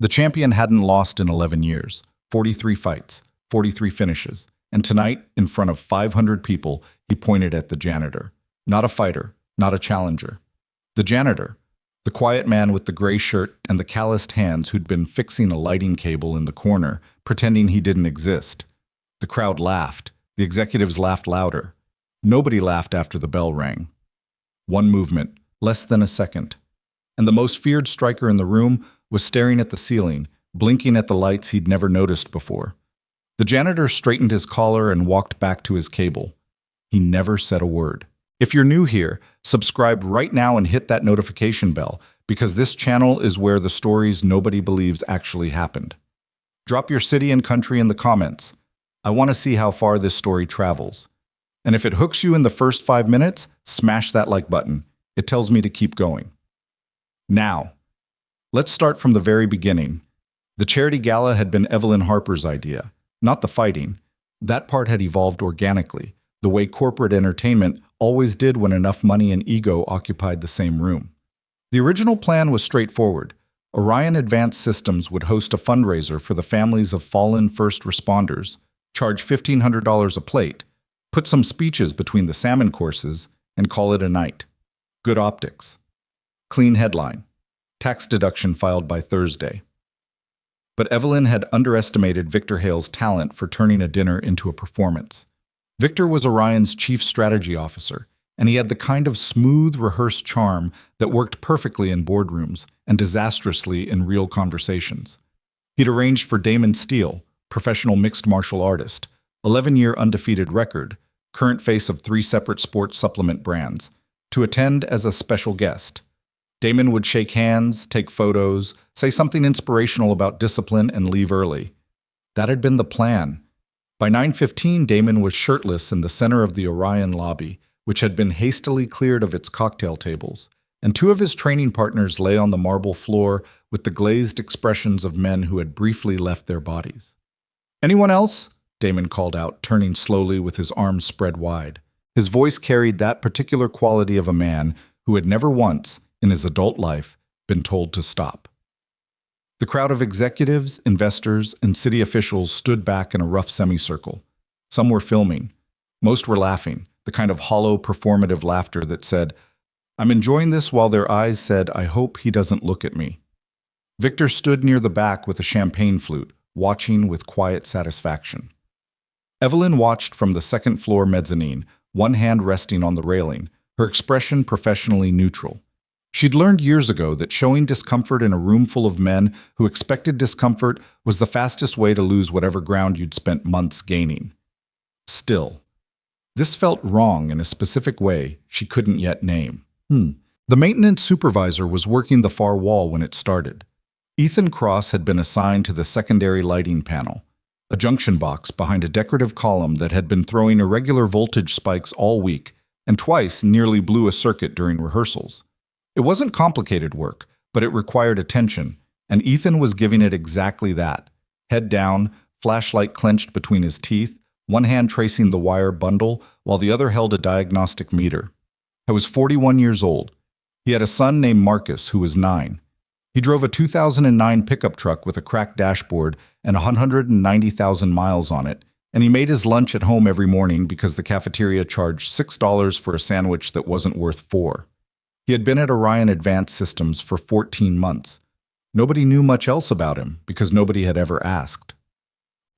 The champion hadn't lost in 11 years, 43 fights, 43 finishes, and tonight, in front of 500 people, he pointed at the janitor. Not a fighter, not a challenger. The janitor, the quiet man with the gray shirt and the calloused hands who'd been fixing a lighting cable in the corner, pretending he didn't exist. The crowd laughed. The executives laughed louder. Nobody laughed after the bell rang. One movement, less than a second. And the most feared striker in the room was staring at the ceiling, blinking at the lights he'd never noticed before. The janitor straightened his collar and walked back to his cable. He never said a word. If you're new here, subscribe right now and hit that notification bell, because this channel is where the stories nobody believes actually happened. Drop your city and country in the comments. I want to see how far this story travels. And if it hooks you in the first 5 minutes, smash that like button. It tells me to keep going. Now, let's start from the very beginning. The charity gala had been Evelyn Harper's idea, not the fighting. That part had evolved organically, the way corporate entertainment always did when enough money and ego occupied the same room. The original plan was straightforward. Orion Advanced Systems would host a fundraiser for the families of fallen first responders, charge $1,500 a plate, put some speeches between the salmon courses, and call it a night. Good optics. Clean headline. Tax deduction filed by Thursday. But Evelyn had underestimated Victor Hale's talent for turning a dinner into a performance. Victor was Orion's chief strategy officer, and he had the kind of smooth, rehearsed charm that worked perfectly in boardrooms and disastrously in real conversations. He'd arranged for Damon Steele, professional mixed martial artist, 11-year undefeated record, current face of 3 separate sports supplement brands, to attend as a special guest. Damon would shake hands, take photos, say something inspirational about discipline, and leave early. That had been the plan. By 9:15, Damon was shirtless in the center of the Orion lobby, which had been hastily cleared of its cocktail tables, and 2 of his training partners lay on the marble floor with the glazed expressions of men who had briefly left their bodies. "Anyone else?" Damon called out, turning slowly with his arms spread wide. His voice carried that particular quality of a man who had never once, in his adult life, been told to stop. The crowd of executives, investors, and city officials stood back in a rough semicircle. Some were filming. Most were laughing, the kind of hollow, performative laughter that said, "I'm enjoying this," while their eyes said, "I hope he doesn't look at me." Victor stood near the back with a champagne flute, watching with quiet satisfaction. Evelyn watched from the second-floor mezzanine, one hand resting on the railing, her expression professionally neutral. She'd learned years ago that showing discomfort in a room full of men who expected discomfort was the fastest way to lose whatever ground you'd spent months gaining. Still, this felt wrong in a specific way she couldn't yet name. The maintenance supervisor was working the far wall when it started. Ethan Cross had been assigned to the secondary lighting panel, a junction box behind a decorative column that had been throwing irregular voltage spikes all week and twice nearly blew a circuit during rehearsals. It wasn't complicated work, but it required attention, and Ethan was giving it exactly that. Head down, flashlight clenched between his teeth, one hand tracing the wire bundle while the other held a diagnostic meter. I was 41 years old. He had a son named Marcus who was 9. He drove a 2009 pickup truck with a cracked dashboard and 190,000 miles on it, and he made his lunch at home every morning because the cafeteria charged $6 for a sandwich that wasn't worth $4. He had been at Orion Advanced Systems for 14 months. Nobody knew much else about him because nobody had ever asked.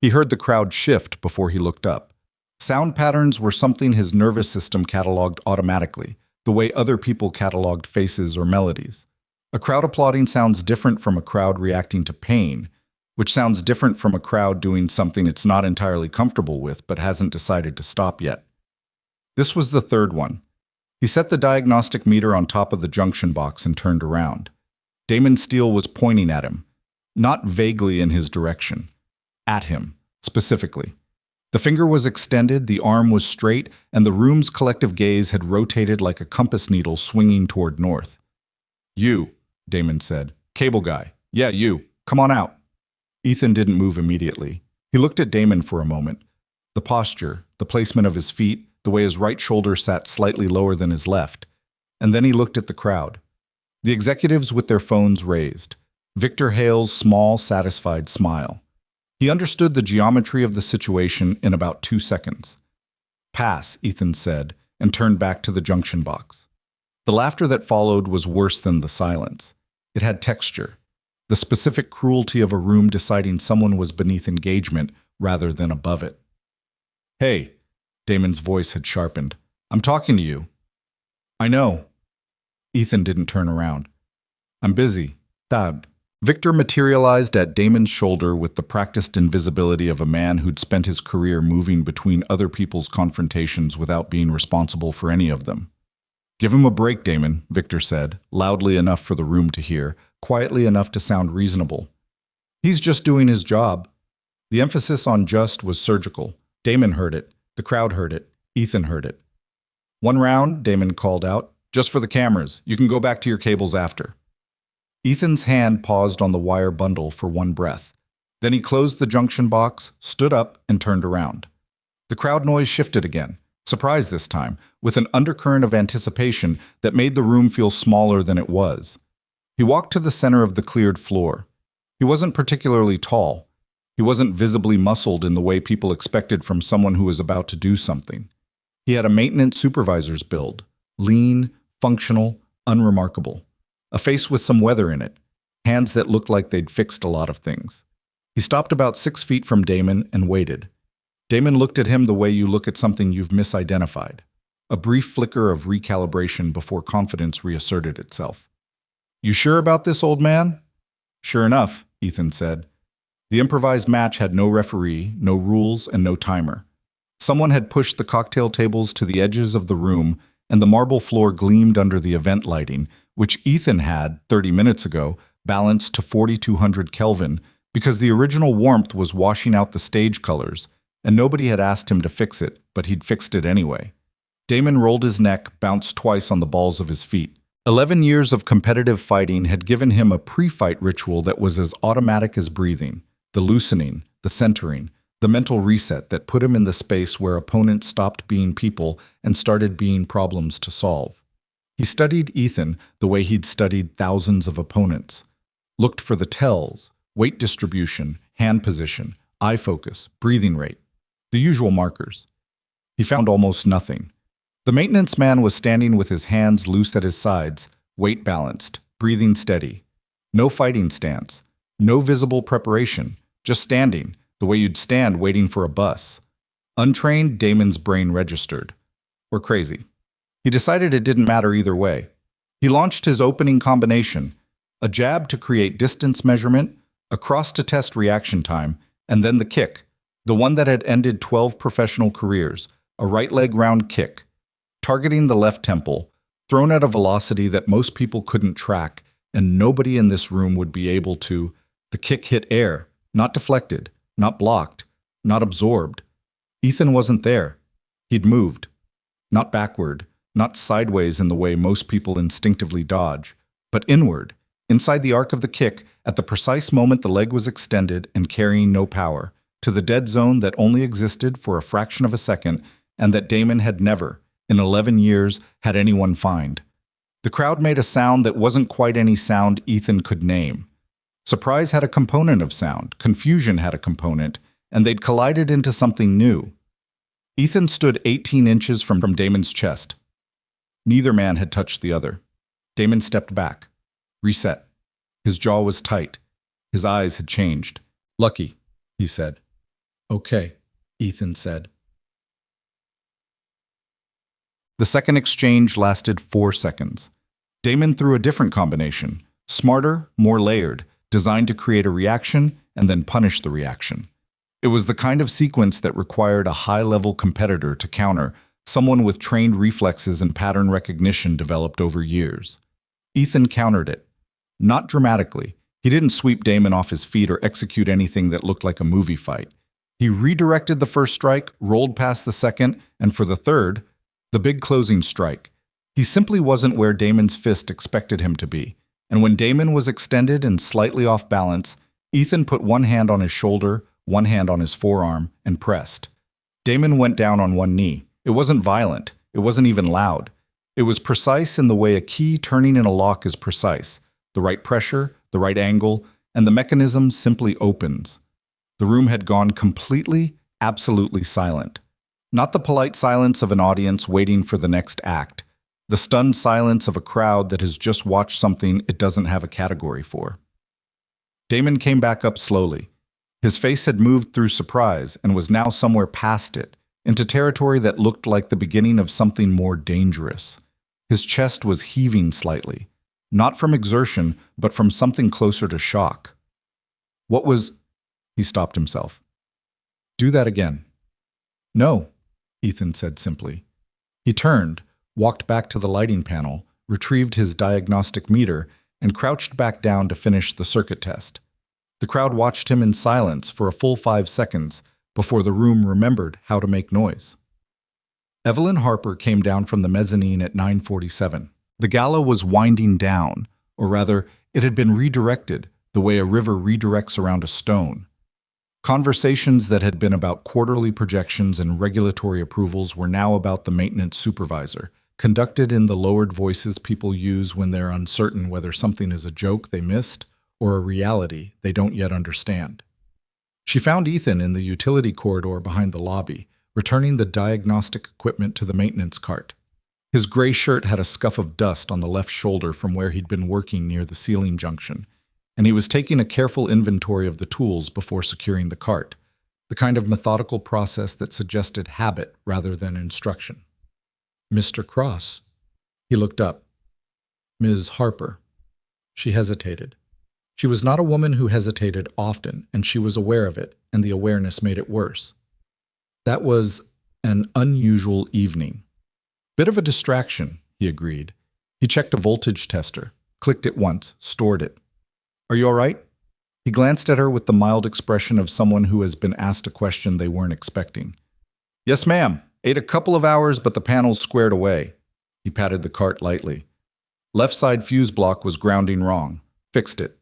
He heard the crowd shift before he looked up. Sound patterns were something his nervous system cataloged automatically, the way other people cataloged faces or melodies. A crowd applauding sounds different from a crowd reacting to pain, which sounds different from a crowd doing something it's not entirely comfortable with but hasn't decided to stop yet. This was the third one. He set the diagnostic meter on top of the junction box and turned around. Damon Steele was pointing at him, not vaguely in his direction. At him, specifically. The finger was extended, the arm was straight, and the room's collective gaze had rotated like a compass needle swinging toward north. "You," Damon said. "Cable guy. Yeah, you. Come on out." Ethan didn't move immediately. He looked at Damon for a moment. The posture, the placement of his feet, the way his right shoulder sat slightly lower than his left. And then he looked at the crowd. The executives with their phones raised. Victor Hale's small, satisfied smile. He understood the geometry of the situation in about 2 seconds. Pass, Ethan said, and turned back to the junction box. The laughter that followed was worse than the silence. It had texture, the specific cruelty of a room deciding someone was beneath engagement rather than above it. Hey, Damon's voice had sharpened. I'm talking to you. I know. Ethan didn't turn around. I'm busy. Thad. Victor materialized at Damon's shoulder with the practiced invisibility of a man who'd spent his career moving between other people's confrontations without being responsible for any of them. Give him a break, Damon, Victor said, loudly enough for the room to hear, quietly enough to sound reasonable. He's just doing his job. The emphasis on just was surgical. Damon heard it. The crowd heard it. Ethan heard it. One round, Damon called out. Just for the cameras. You can go back to your cables after. Ethan's hand paused on the wire bundle for one breath. Then he closed the junction box, stood up, and turned around. The crowd noise shifted again, surprised this time, with an undercurrent of anticipation that made the room feel smaller than it was. He walked to the center of the cleared floor. He wasn't particularly tall. He wasn't visibly muscled in the way people expected from someone who was about to do something. He had a maintenance supervisor's build, lean, functional, unremarkable. A face with some weather in it, hands that looked like they'd fixed a lot of things. He stopped about 6 feet from Damon and waited. Damon looked at him the way you look at something you've misidentified. A brief flicker of recalibration before confidence reasserted itself. You sure about this, old man? Sure enough, Ethan said. The improvised match had no referee, no rules, and no timer. Someone had pushed the cocktail tables to the edges of the room, and the marble floor gleamed under the event lighting, which Ethan had, 30 minutes ago, balanced to 4200 Kelvin because the original warmth was washing out the stage colors, and nobody had asked him to fix it, but he'd fixed it anyway. Damon rolled his neck, bounced twice on the balls of his feet. 11 years of competitive fighting had given him a pre-fight ritual that was as automatic as breathing, the loosening, the centering, the mental reset that put him in the space where opponents stopped being people and started being problems to solve. He studied Ethan the way he'd studied thousands of opponents. Looked for the tells, weight distribution, hand position, eye focus, breathing rate, the usual markers. He found almost nothing. The maintenance man was standing with his hands loose at his sides, weight balanced, breathing steady. No fighting stance, no visible preparation, just standing, the way you'd stand waiting for a bus. Untrained, Damon's brain registered. Or crazy. He decided it didn't matter either way. He launched his opening combination, a jab to create distance measurement, a cross to test reaction time, and then the kick, the one that had ended 12 professional careers, a right leg round kick, targeting the left temple, thrown at a velocity that most people couldn't track, and nobody in this room would be able to. The kick hit air, not deflected, not blocked, not absorbed. Ethan wasn't there. He'd moved. Not backward, not sideways in the way most people instinctively dodge, but inward, inside the arc of the kick, at the precise moment the leg was extended and carrying no power, to the dead zone that only existed for a fraction of a second and that Damon had never, in 11 years, had anyone find. The crowd made a sound that wasn't quite any sound Ethan could name. Surprise had a component of sound, confusion had a component, and they'd collided into something new. Ethan stood 18 inches from Damon's chest. Neither man had touched the other. Damon stepped back. Reset. His jaw was tight. His eyes had changed. Lucky, he said. Okay, Ethan said. The second exchange lasted 4 seconds. Damon threw a different combination, smarter, more layered, designed to create a reaction and then punish the reaction. It was the kind of sequence that required a high-level competitor to counter, someone with trained reflexes and pattern recognition developed over years. Ethan countered it. Not dramatically. He didn't sweep Damon off his feet or execute anything that looked like a movie fight. He redirected the first strike, rolled past the second, and for the third, the big closing strike. He simply wasn't where Damon's fist expected him to be. And when Damon was extended and slightly off balance, Ethan put one hand on his shoulder, one hand on his forearm, and pressed. Damon went down on one knee. It wasn't violent. It wasn't even loud. It was precise in the way a key turning in a lock is precise. The right pressure, the right angle, and the mechanism simply opens. The room had gone completely, absolutely silent. Not the polite silence of an audience waiting for the next act, the stunned silence of a crowd that has just watched something it doesn't have a category for. Damon came back up slowly. His face had moved through surprise and was now somewhere past it, into territory that looked like the beginning of something more dangerous. His chest was heaving slightly, not from exertion, but from something closer to shock. What was... He stopped himself. Do that again. No, Ethan said simply. He turned, walked back to the lighting panel, retrieved his diagnostic meter, and crouched back down to finish the circuit test. The crowd watched him in silence for a full 5 seconds before the room remembered how to make noise. Evelyn Harper came down from the mezzanine at 9:47. The gala was winding down, or rather, it had been redirected the way a river redirects around a stone. Conversations that had been about quarterly projections and regulatory approvals were now about the maintenance supervisor, conducted in the lowered voices people use when they're uncertain whether something is a joke they missed or a reality they don't yet understand. She found Ethan in the utility corridor behind the lobby, returning the diagnostic equipment to the maintenance cart. His gray shirt had a scuff of dust on the left shoulder from where he'd been working near the ceiling junction, and he was taking a careful inventory of the tools before securing the cart, the kind of methodical process that suggested habit rather than instruction. Mr. Cross. He looked up. Ms. Harper. She hesitated. She was not a woman who hesitated often, and she was aware of it, and the awareness made it worse. That was an unusual evening. Bit of a distraction, he agreed. He checked a voltage tester, clicked it once, stored it. Are you all right? He glanced at her with the mild expression of someone who has been asked a question they weren't expecting. Yes, ma'am. Ate a couple of hours, but the panel's squared away. He patted the cart lightly. Left side fuse block was grounding wrong. Fixed it.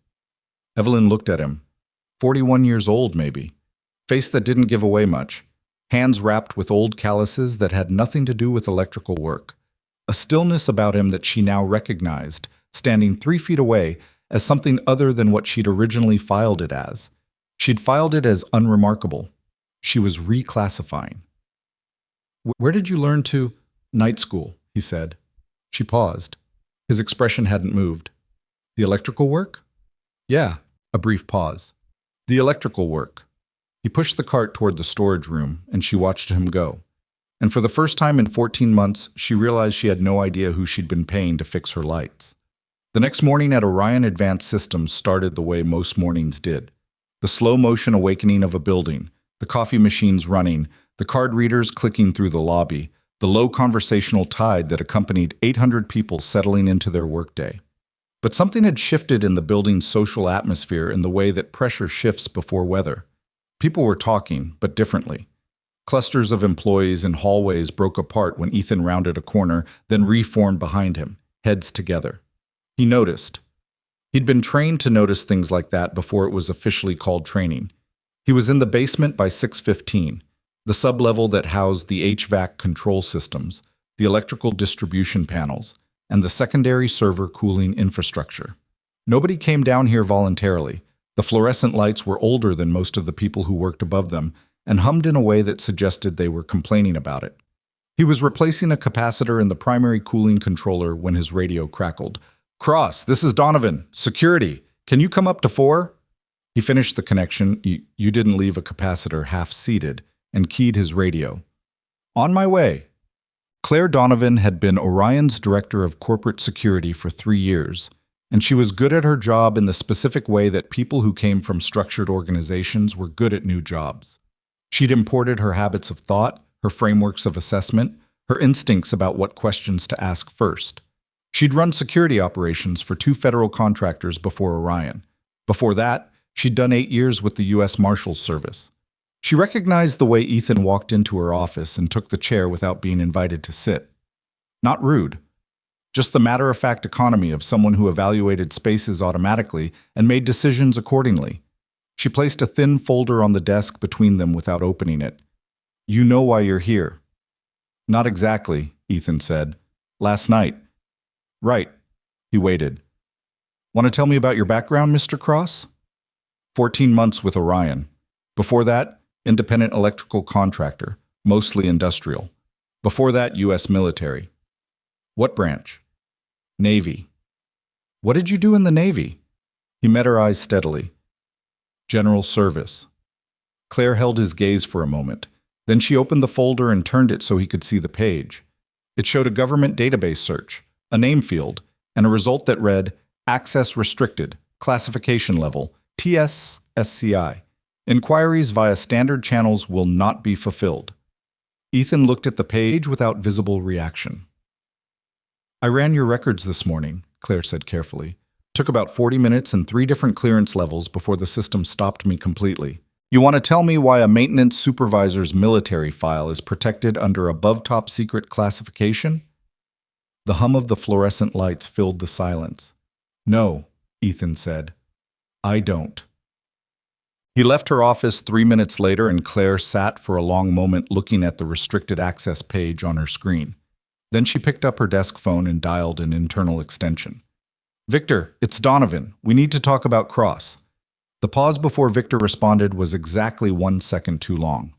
Evelyn looked at him. 41 years old, maybe. Face that didn't give away much. Hands wrapped with old calluses that had nothing to do with electrical work. A stillness about him that she now recognized, standing 3 feet away, as something other than what she'd originally filed it as. She'd filed it as unremarkable. She was reclassifying. Where did you learn to? Night school, he said. She paused. His expression hadn't moved. The electrical work? Yeah, a brief pause. The electrical work. He pushed the cart toward the storage room, and she watched him go. And for the first time in 14 months, she realized she had no idea who she'd been paying to fix her lights. The next morning at Orion Advanced Systems started the way most mornings did. The slow motion awakening of a building, the coffee machines running, the card readers clicking through the lobby, the low conversational tide that accompanied 800 people settling into their workday. But something had shifted in the building's social atmosphere in the way that pressure shifts before weather. People were talking, but differently. Clusters of employees in hallways broke apart when Ethan rounded a corner, then reformed behind him, heads together. He noticed. He'd been trained to notice things like that before it was officially called training. He was in the basement by 6:15, the sublevel that housed the HVAC control systems, the electrical distribution panels, and the secondary server cooling infrastructure. Nobody came down here voluntarily. The fluorescent lights were older than most of the people who worked above them and hummed in a way that suggested they were complaining about it. He was replacing a capacitor in the primary cooling controller when his radio crackled. Cross, this is Donovan. Security. Can you come up to 4? He finished the connection. You didn't leave a capacitor half-seated, and keyed his radio. On my way. Claire Donovan had been Orion's director of corporate security for 3 years, and she was good at her job in the specific way that people who came from structured organizations were good at new jobs. She'd imported her habits of thought, her frameworks of assessment, her instincts about what questions to ask first. She'd run security operations for 2 federal contractors before Orion. Before that, she'd done 8 years with the U.S. Marshals Service. She recognized the way Ethan walked into her office and took the chair without being invited to sit. Not rude. Just the matter-of-fact economy of someone who evaluated spaces automatically and made decisions accordingly. She placed a thin folder on the desk between them without opening it. You know why you're here. Not exactly, Ethan said. Last night. Right. He waited. Want to tell me about your background, Mr. Cross? 14 months with Orion. Before that, independent electrical contractor, mostly industrial. Before that, U.S. military. What branch? Navy. What did you do in the Navy? He met her eyes steadily. General service. Claire held his gaze for a moment. Then she opened the folder and turned it so he could see the page. It showed a government database search, a name field, and a result that read, Access Restricted, Classification Level, TSSCI. Inquiries via standard channels will not be fulfilled. Ethan looked at the page without visible reaction. I ran your records this morning, Claire said carefully. Took about 40 minutes and 3 different clearance levels before the system stopped me completely. You want to tell me why a maintenance supervisor's military file is protected under above top secret classification? The hum of the fluorescent lights filled the silence. No, Ethan said. I don't. He left her office 3 minutes later and Claire sat for a long moment looking at the restricted access page on her screen. Then she picked up her desk phone and dialed an internal extension. Victor, it's Donovan. We need to talk about Cross. The pause before Victor responded was exactly 1 second too long.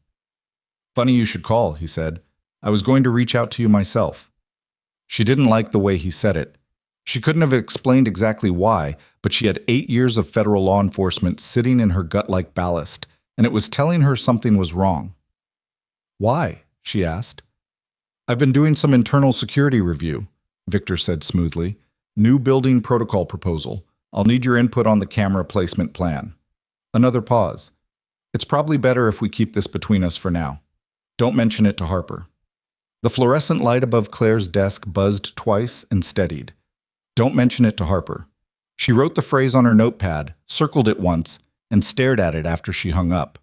Funny you should call, he said. I was going to reach out to you myself. She didn't like the way he said it. She couldn't have explained exactly why, but she had 8 years of federal law enforcement sitting in her gut like ballast, and it was telling her something was wrong. Why? She asked. I've been doing some internal security review, Victor said smoothly. New building protocol proposal. I'll need your input on the camera placement plan. Another pause. It's probably better if we keep this between us for now. Don't mention it to Harper. The fluorescent light above Claire's desk buzzed twice and steadied. Don't mention it to Harper. She wrote the phrase on her notepad, circled it once, and stared at it after she hung up.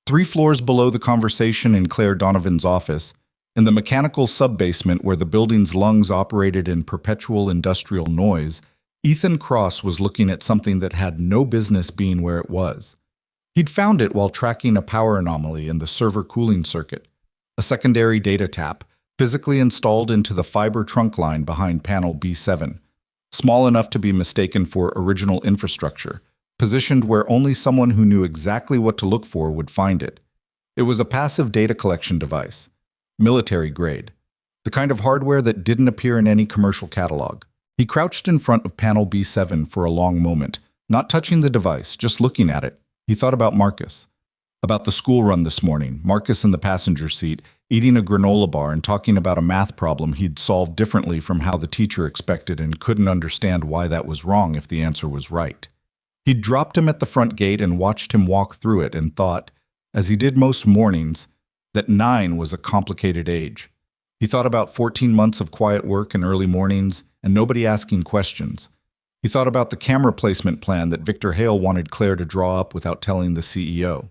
3 floors below the conversation in Claire Donovan's office, in the mechanical sub-basement where the building's lungs operated in perpetual industrial noise, Ethan Cross was looking at something that had no business being where it was. He'd found it while tracking a power anomaly in the server cooling circuit, a secondary data tap, physically installed into the fiber trunk line behind panel B7, small enough to be mistaken for original infrastructure, positioned where only someone who knew exactly what to look for would find it. It was a passive data collection device, military grade, the kind of hardware that didn't appear in any commercial catalog. He crouched in front of panel B7 for a long moment, not touching the device, just looking at it. He thought about Marcus. About the school run this morning, Marcus in the passenger seat, eating a granola bar and talking about a math problem he'd solved differently from how the teacher expected and couldn't understand why that was wrong if the answer was right. He'd dropped him at the front gate and watched him walk through it and thought, as he did most mornings, that 9 was a complicated age. He thought about 14 months of quiet work and early mornings, and nobody asking questions. He thought about the camera placement plan that Victor Hale wanted Claire to draw up without telling the CEO.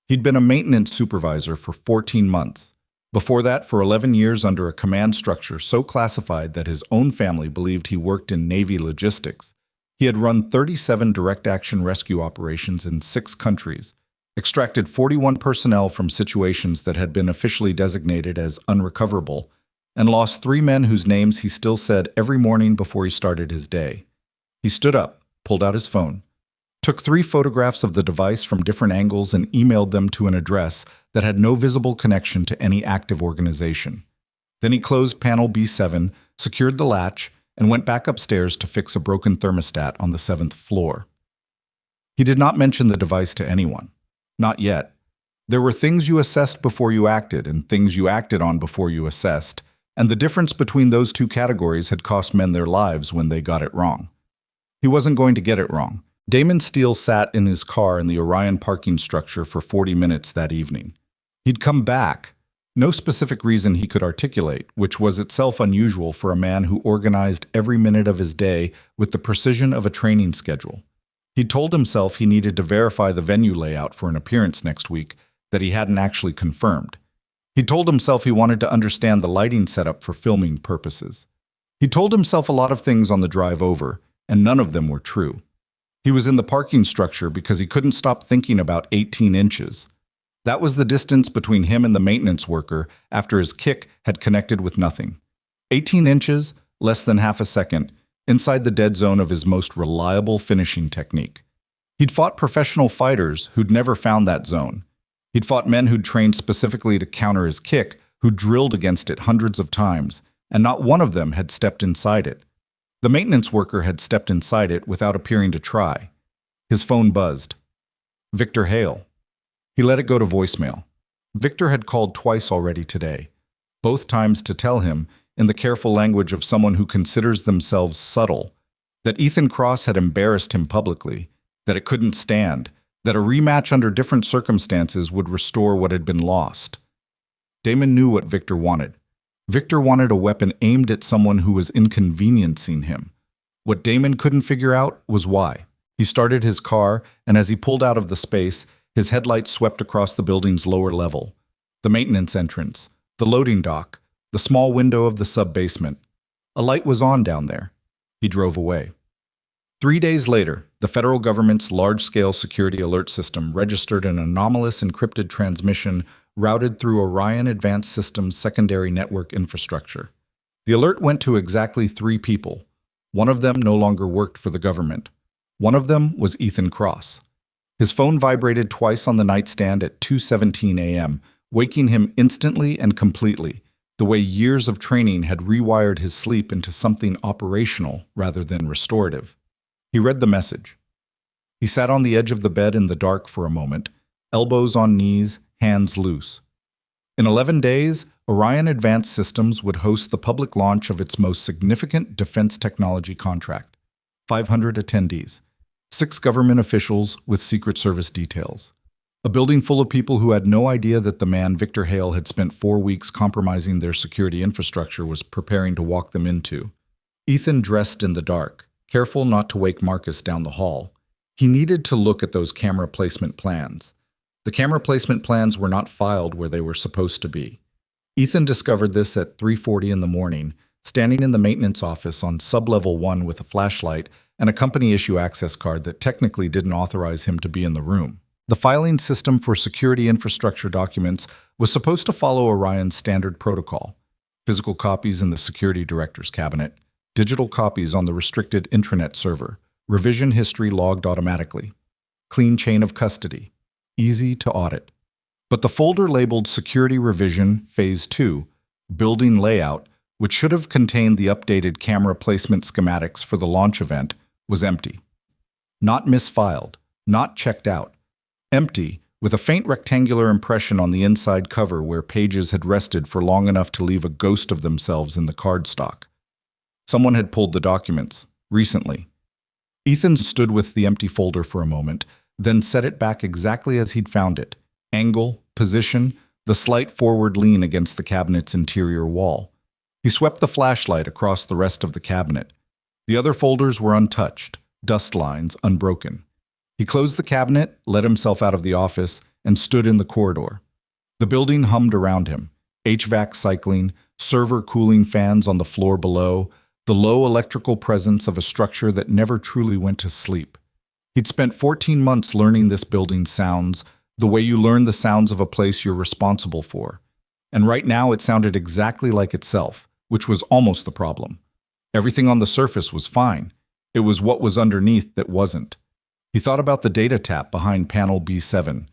He'd been a maintenance supervisor for 14 months. Before that, for 11 years under a command structure so classified that his own family believed he worked in Navy logistics. He had run 37 direct-action rescue operations in 6 countries, extracted 41 personnel from situations that had been officially designated as unrecoverable, and lost 3 men whose names he still said every morning before he started his day. He stood up, pulled out his phone, took 3 photographs of the device from different angles and emailed them to an address that had no visible connection to any active organization. Then he closed panel B7, secured the latch, and went back upstairs to fix a broken thermostat on the 7th floor. He did not mention the device to anyone. Not yet. There were things you assessed before you acted and things you acted on before you assessed, and the difference between those 2 categories had cost men their lives when they got it wrong. He wasn't going to get it wrong. Damon Steele sat in his car in the Orion parking structure for 40 minutes that evening. He'd come back. No specific reason he could articulate, which was itself unusual for a man who organized every minute of his day with the precision of a training schedule. He'd told himself he needed to verify the venue layout for an appearance next week that he hadn't actually confirmed. He told himself he wanted to understand the lighting setup for filming purposes. He told himself a lot of things on the drive over, and none of them were true. He was in the parking structure because he couldn't stop thinking about 18 inches. That was the distance between him and the maintenance worker after his kick had connected with nothing. 18 inches, less than half a second, inside the dead zone of his most reliable finishing technique. He'd fought professional fighters who'd never found that zone. He'd fought men who'd trained specifically to counter his kick, who drilled against it hundreds of times, and not one of them had stepped inside it. The maintenance worker had stepped inside it without appearing to try. His phone buzzed. Victor Hale. He let it go to voicemail. Victor had called twice already today, both times to tell him, in the careful language of someone who considers themselves subtle, that Ethan Cross had embarrassed him publicly, that it couldn't stand, that a rematch under different circumstances would restore what had been lost. Damon knew what Victor wanted. Victor wanted a weapon aimed at someone who was inconveniencing him. What Damon couldn't figure out was why. He started his car, and as he pulled out of the space, his headlights swept across the building's lower level. The maintenance entrance, the loading dock, the small window of the sub-basement. A light was on down there. He drove away. 3 days later, the federal government's large-scale security alert system registered an anomalous encrypted transmission routed through Orion Advanced Systems' secondary network infrastructure. The alert went to exactly 3 people. One of them no longer worked for the government. One of them was Ethan Cross. His phone vibrated twice on the nightstand at 2:17 a.m., waking him instantly and completely, the way years of training had rewired his sleep into something operational rather than restorative. He read the message. He sat on the edge of the bed in the dark for a moment, elbows on knees, hands loose. In 11 days, Orion Advanced Systems would host the public launch of its most significant defense technology contract. 500 attendees, 6 government officials with Secret Service details. A building full of people who had no idea that the man Victor Hale had spent 4 weeks compromising their security infrastructure was preparing to walk them into. Ethan dressed in the dark, careful not to wake Marcus down the hall. He needed to look at those camera placement plans. The camera placement plans were not filed where they were supposed to be. Ethan discovered this at 3:40 in the morning, standing in the maintenance office on sub-level 1 with a flashlight and a company-issue access card that technically didn't authorize him to be in the room. The filing system for security infrastructure documents was supposed to follow Orion's standard protocol: physical copies in the security director's cabinet, digital copies on the restricted intranet server, revision history logged automatically, clean chain of custody, easy to audit. But the folder labeled Security Revision Phase 2, Building Layout, which should have contained the updated camera placement schematics for the launch event, was empty. Not misfiled, not checked out. Empty, with a faint rectangular impression on the inside cover where pages had rested for long enough to leave a ghost of themselves in the cardstock. Someone had pulled the documents, recently. Ethan stood with the empty folder for a moment, then set it back exactly as he'd found it. Angle, position, the slight forward lean against the cabinet's interior wall. He swept the flashlight across the rest of the cabinet. The other folders were untouched, dust lines unbroken. He closed the cabinet, let himself out of the office, and stood in the corridor. The building hummed around him, HVAC cycling, server cooling fans on the floor below, the low electrical presence of a structure that never truly went to sleep. He'd spent 14 months learning this building's sounds, the way you learn the sounds of a place you're responsible for. And right now it sounded exactly like itself, which was almost the problem. Everything on the surface was fine. It was what was underneath that wasn't. He thought about the data tap behind panel B7.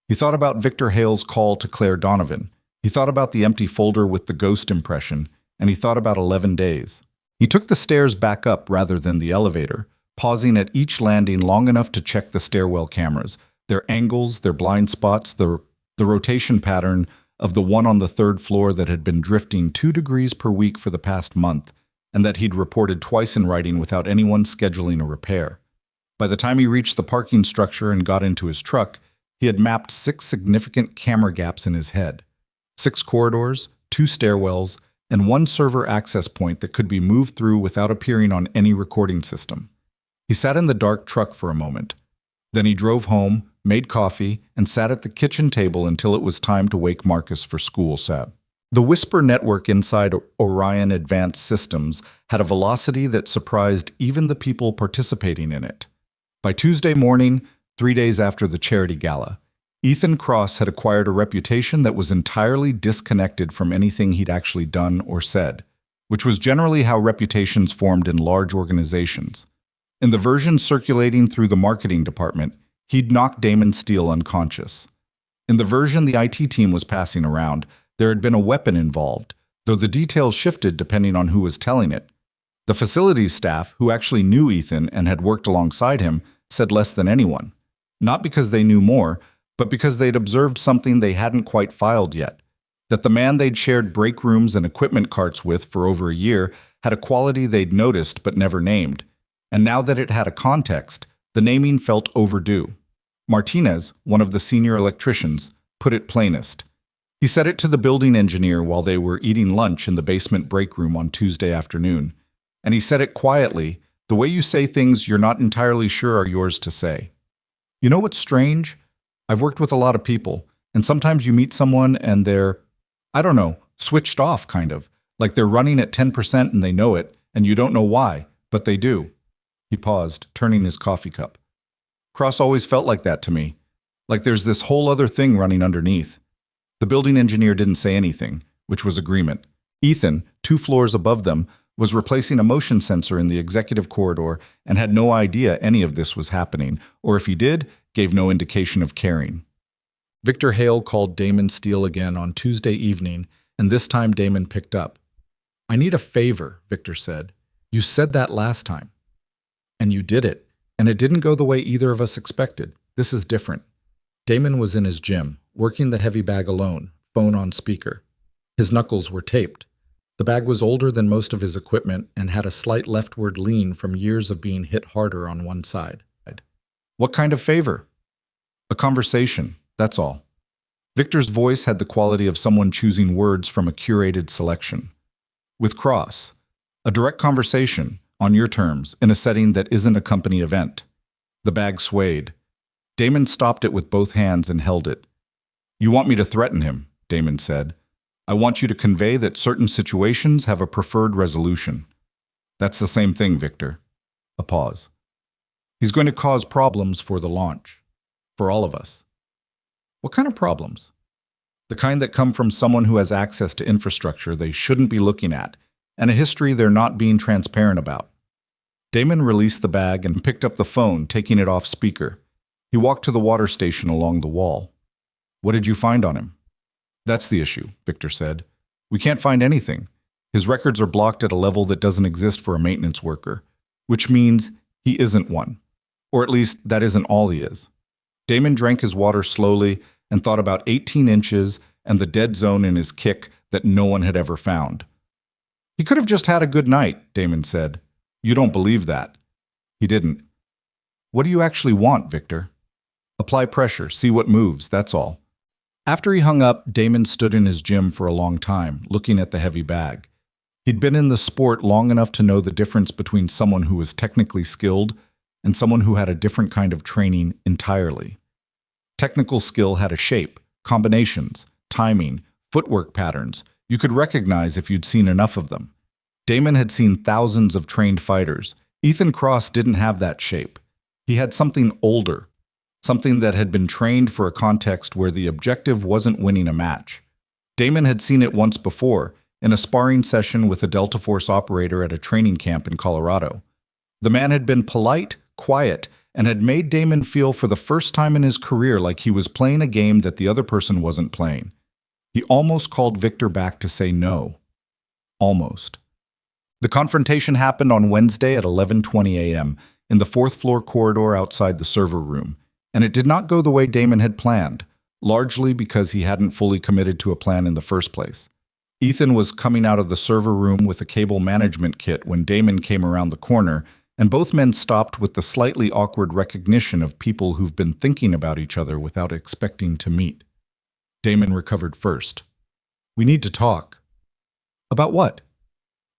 He thought about Victor Hale's call to Claire Donovan. He thought about the empty folder with the ghost impression, and he thought about 11 days. He took the stairs back up rather than the elevator, pausing at each landing long enough to check the stairwell cameras, their angles, their blind spots, the rotation pattern of the one on the 3rd floor that had been drifting 2 degrees per week for the past month, and that he'd reported twice in writing without anyone scheduling a repair. By the time he reached the parking structure and got into his truck, he had mapped 6 significant camera gaps in his head. 6 corridors, 2 stairwells, and 1 server access point that could be moved through without appearing on any recording system. He sat in the dark truck for a moment. Then he drove home, made coffee, and sat at the kitchen table until it was time to wake Marcus for school. The Whisper network inside Orion Advanced Systems had a velocity that surprised even the people participating in it. By Tuesday morning, 3 days after the charity gala, Ethan Cross had acquired a reputation that was entirely disconnected from anything he'd actually done or said, which was generally how reputations formed in large organizations. In the version circulating through the marketing department, he'd knocked Damon Steele unconscious. In the version the IT team was passing around, there had been a weapon involved, though the details shifted depending on who was telling it. The facilities staff, who actually knew Ethan and had worked alongside him, said less than anyone. Not because they knew more, but because they'd observed something they hadn't quite filed yet. That the man they'd shared break rooms and equipment carts with for over a year had a quality they'd noticed but never named. And now that it had a context, the naming felt overdue. Martinez, one of the senior electricians, put it plainest. He said it to the building engineer while they were eating lunch in the basement break room on Tuesday afternoon. And he said it quietly, the way you say things you're not entirely sure are yours to say. You know what's strange? I've worked with a lot of people, and sometimes you meet someone and they're, I don't know, switched off kind of, like they're running at 10% and they know it, and you don't know why, but they do. He paused, turning his coffee cup. Cross always felt like that to me, like there's this whole other thing running underneath. The building engineer didn't say anything, which was agreement. Ethan, 2 floors above them, was replacing a motion sensor in the executive corridor and had no idea any of this was happening, or if he did, gave no indication of caring. Victor Hale called Damon Steele again on Tuesday evening, and this time Damon picked up. I need a favor, Victor said. You said that last time. And you did it, and it didn't go the way either of us expected. This is different. Damon was in his gym, working the heavy bag alone, phone on speaker. His knuckles were taped. The bag was older than most of his equipment and had a slight leftward lean from years of being hit harder on one side. What kind of favor? A conversation, that's all. Victor's voice had the quality of someone choosing words from a curated selection. With Cross, a direct conversation, on your terms, in a setting that isn't a company event. The bag swayed. Damon stopped it with both hands and held it. You want me to threaten him, Damon said. I want you to convey that certain situations have a preferred resolution. That's the same thing, Victor. A pause. He's going to cause problems for the launch. For all of us. What kind of problems? The kind that come from someone who has access to infrastructure they shouldn't be looking at, and a history they're not being transparent about. Damon released the bag and picked up the phone, taking it off speaker. He walked to the water station along the wall. What did you find on him? That's the issue, Victor said. We can't find anything. His records are blocked at a level that doesn't exist for a maintenance worker, which means he isn't one. Or at least that isn't all he is. Damon drank his water slowly and thought about 18 inches and the dead zone in his kick that no one had ever found. He could have just had a good night, Damon said. You don't believe that. He didn't. What do you actually want, Victor? Apply pressure, see what moves, that's all. After he hung up, Damon stood in his gym for a long time, looking at the heavy bag. He'd been in the sport long enough to know the difference between someone who was technically skilled and someone who had a different kind of training entirely. Technical skill had a shape, combinations, timing, footwork patterns. You could recognize if you'd seen enough of them. Damon had seen thousands of trained fighters. Ethan Cross didn't have that shape. He had something older, something that had been trained for a context where the objective wasn't winning a match. Damon had seen it once before, in a sparring session with a Delta Force operator at a training camp in Colorado. The man had been polite, quiet, and had made Damon feel for the first time in his career like he was playing a game that the other person wasn't playing. He almost called Victor back to say no. Almost. The confrontation happened on Wednesday at 11:20 a.m. in the 4th floor corridor outside the server room, and it did not go the way Damon had planned, largely because he hadn't fully committed to a plan in the first place. Ethan was coming out of the server room with a cable management kit when Damon came around the corner, and both men stopped with the slightly awkward recognition of people who've been thinking about each other without expecting to meet. Damon recovered first. We need to talk. About what?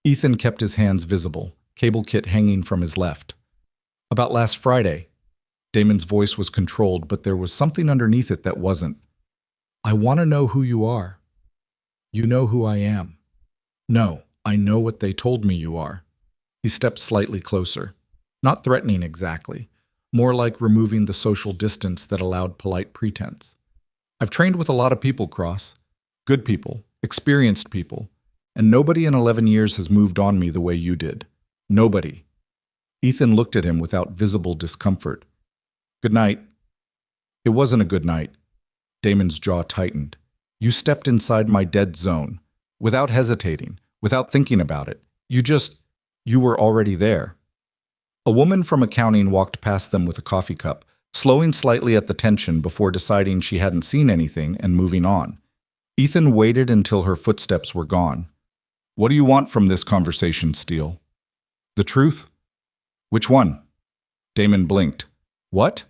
Ethan kept his hands visible, cable kit hanging from his left. About last Friday. Damon's voice was controlled, but there was something underneath it that wasn't. I want to know who you are. You know who I am. No, I know what they told me you are. He stepped slightly closer. Not threatening exactly, more like removing the social distance that allowed polite pretense. I've trained with a lot of people, Cross. Good people, experienced people, and nobody in 11 years has moved on me the way you did. Nobody. Ethan looked at him without visible discomfort. Good night. It wasn't a good night. Damon's jaw tightened. You stepped inside my dead zone. Without hesitating, without thinking about it. You were already there. A woman from accounting walked past them with a coffee cup, slowing slightly at the tension before deciding she hadn't seen anything and moving on. Ethan waited until her footsteps were gone. What do you want from this conversation, Steele? The truth? Which one? Damon blinked. What?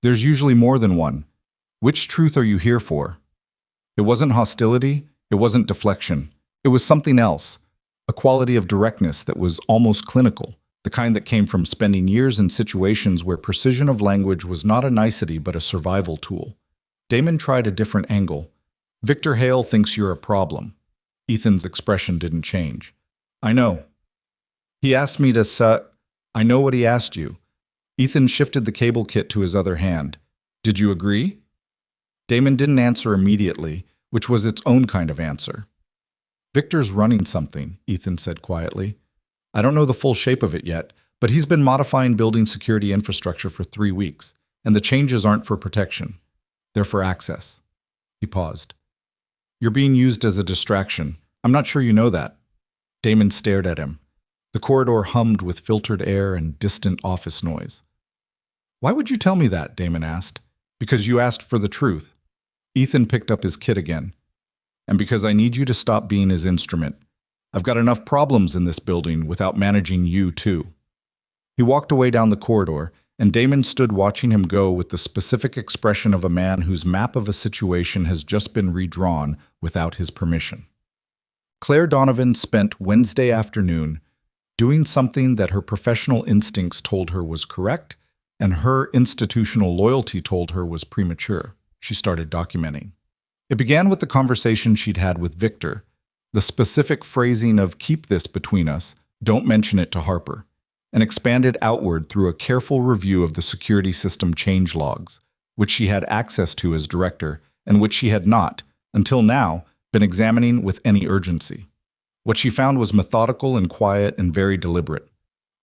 There's usually more than one. Which truth are you here for? It wasn't hostility. It wasn't deflection. It was something else. A quality of directness that was almost clinical, the kind that came from spending years in situations where precision of language was not a nicety but a survival tool. Damon tried a different angle. Victor Hale thinks you're a problem. Ethan's expression didn't change. I know. He asked me to I know what he asked you. Ethan shifted the cable kit to his other hand. Did you agree? Damon didn't answer immediately, which was its own kind of answer. Victor's running something, Ethan said quietly. I don't know the full shape of it yet, but he's been modifying building security infrastructure for 3 weeks, and the changes aren't for protection. They're for access. He paused. You're being used as a distraction. I'm not sure you know that. Damon stared at him. The corridor hummed with filtered air and distant office noise. Why would you tell me that? Damon asked. Because you asked for the truth. Ethan picked up his kit again. And because I need you to stop being his instrument. I've got enough problems in this building without managing you too. He walked away down the corridor, and Damon stood watching him go with the specific expression of a man whose map of a situation has just been redrawn without his permission. Claire Donovan spent Wednesday afternoon doing something that her professional instincts told her was correct and her institutional loyalty told her was premature. She started documenting. It began with the conversation she'd had with Victor, the specific phrasing of keep this between us, don't mention it to Harper, and expanded outward through a careful review of the security system change logs, which she had access to as director and which she had not, until now, been examining with any urgency. What she found was methodical and quiet and very deliberate.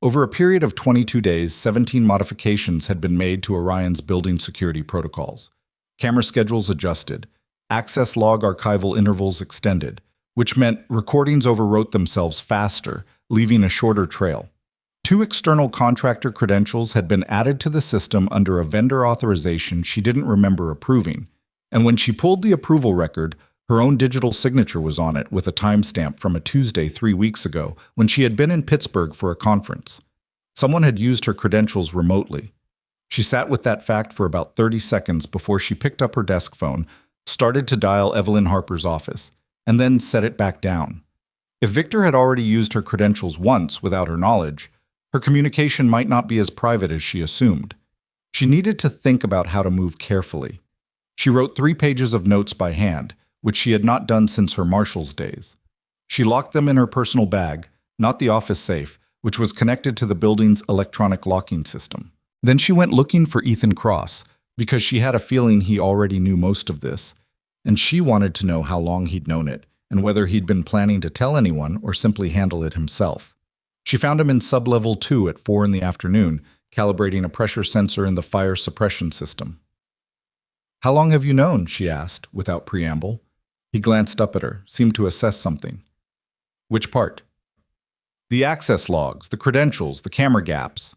Over a period of 22 days, 17 modifications had been made to Orion's building security protocols. Camera schedules adjusted, access log archival intervals extended, which meant recordings overwrote themselves faster, leaving a shorter trail. 2 external contractor credentials had been added to the system under a vendor authorization she didn't remember approving, and when she pulled the approval record, her own digital signature was on it with a timestamp from a Tuesday 3 weeks ago when she had been in Pittsburgh for a conference. Someone had used her credentials remotely. She sat with that fact for about 30 seconds before she picked up her desk phone, started to dial Evelyn Harper's office, and then set it back down. If Victor had already used her credentials once without her knowledge, her communication might not be as private as she assumed. She needed to think about how to move carefully. She wrote 3 pages of notes by hand, which she had not done since her marshal's days. She locked them in her personal bag, not the office safe, which was connected to the building's electronic locking system. Then she went looking for Ethan Cross, because she had a feeling he already knew most of this, and she wanted to know how long he'd known it, and whether he'd been planning to tell anyone or simply handle it himself. She found him in sub-level 2 at 4 in the afternoon, calibrating a pressure sensor in the fire suppression system. How long have you known? She asked, without preamble. He glanced up at her, seemed to assess something. Which part? The access logs, the credentials, the camera gaps.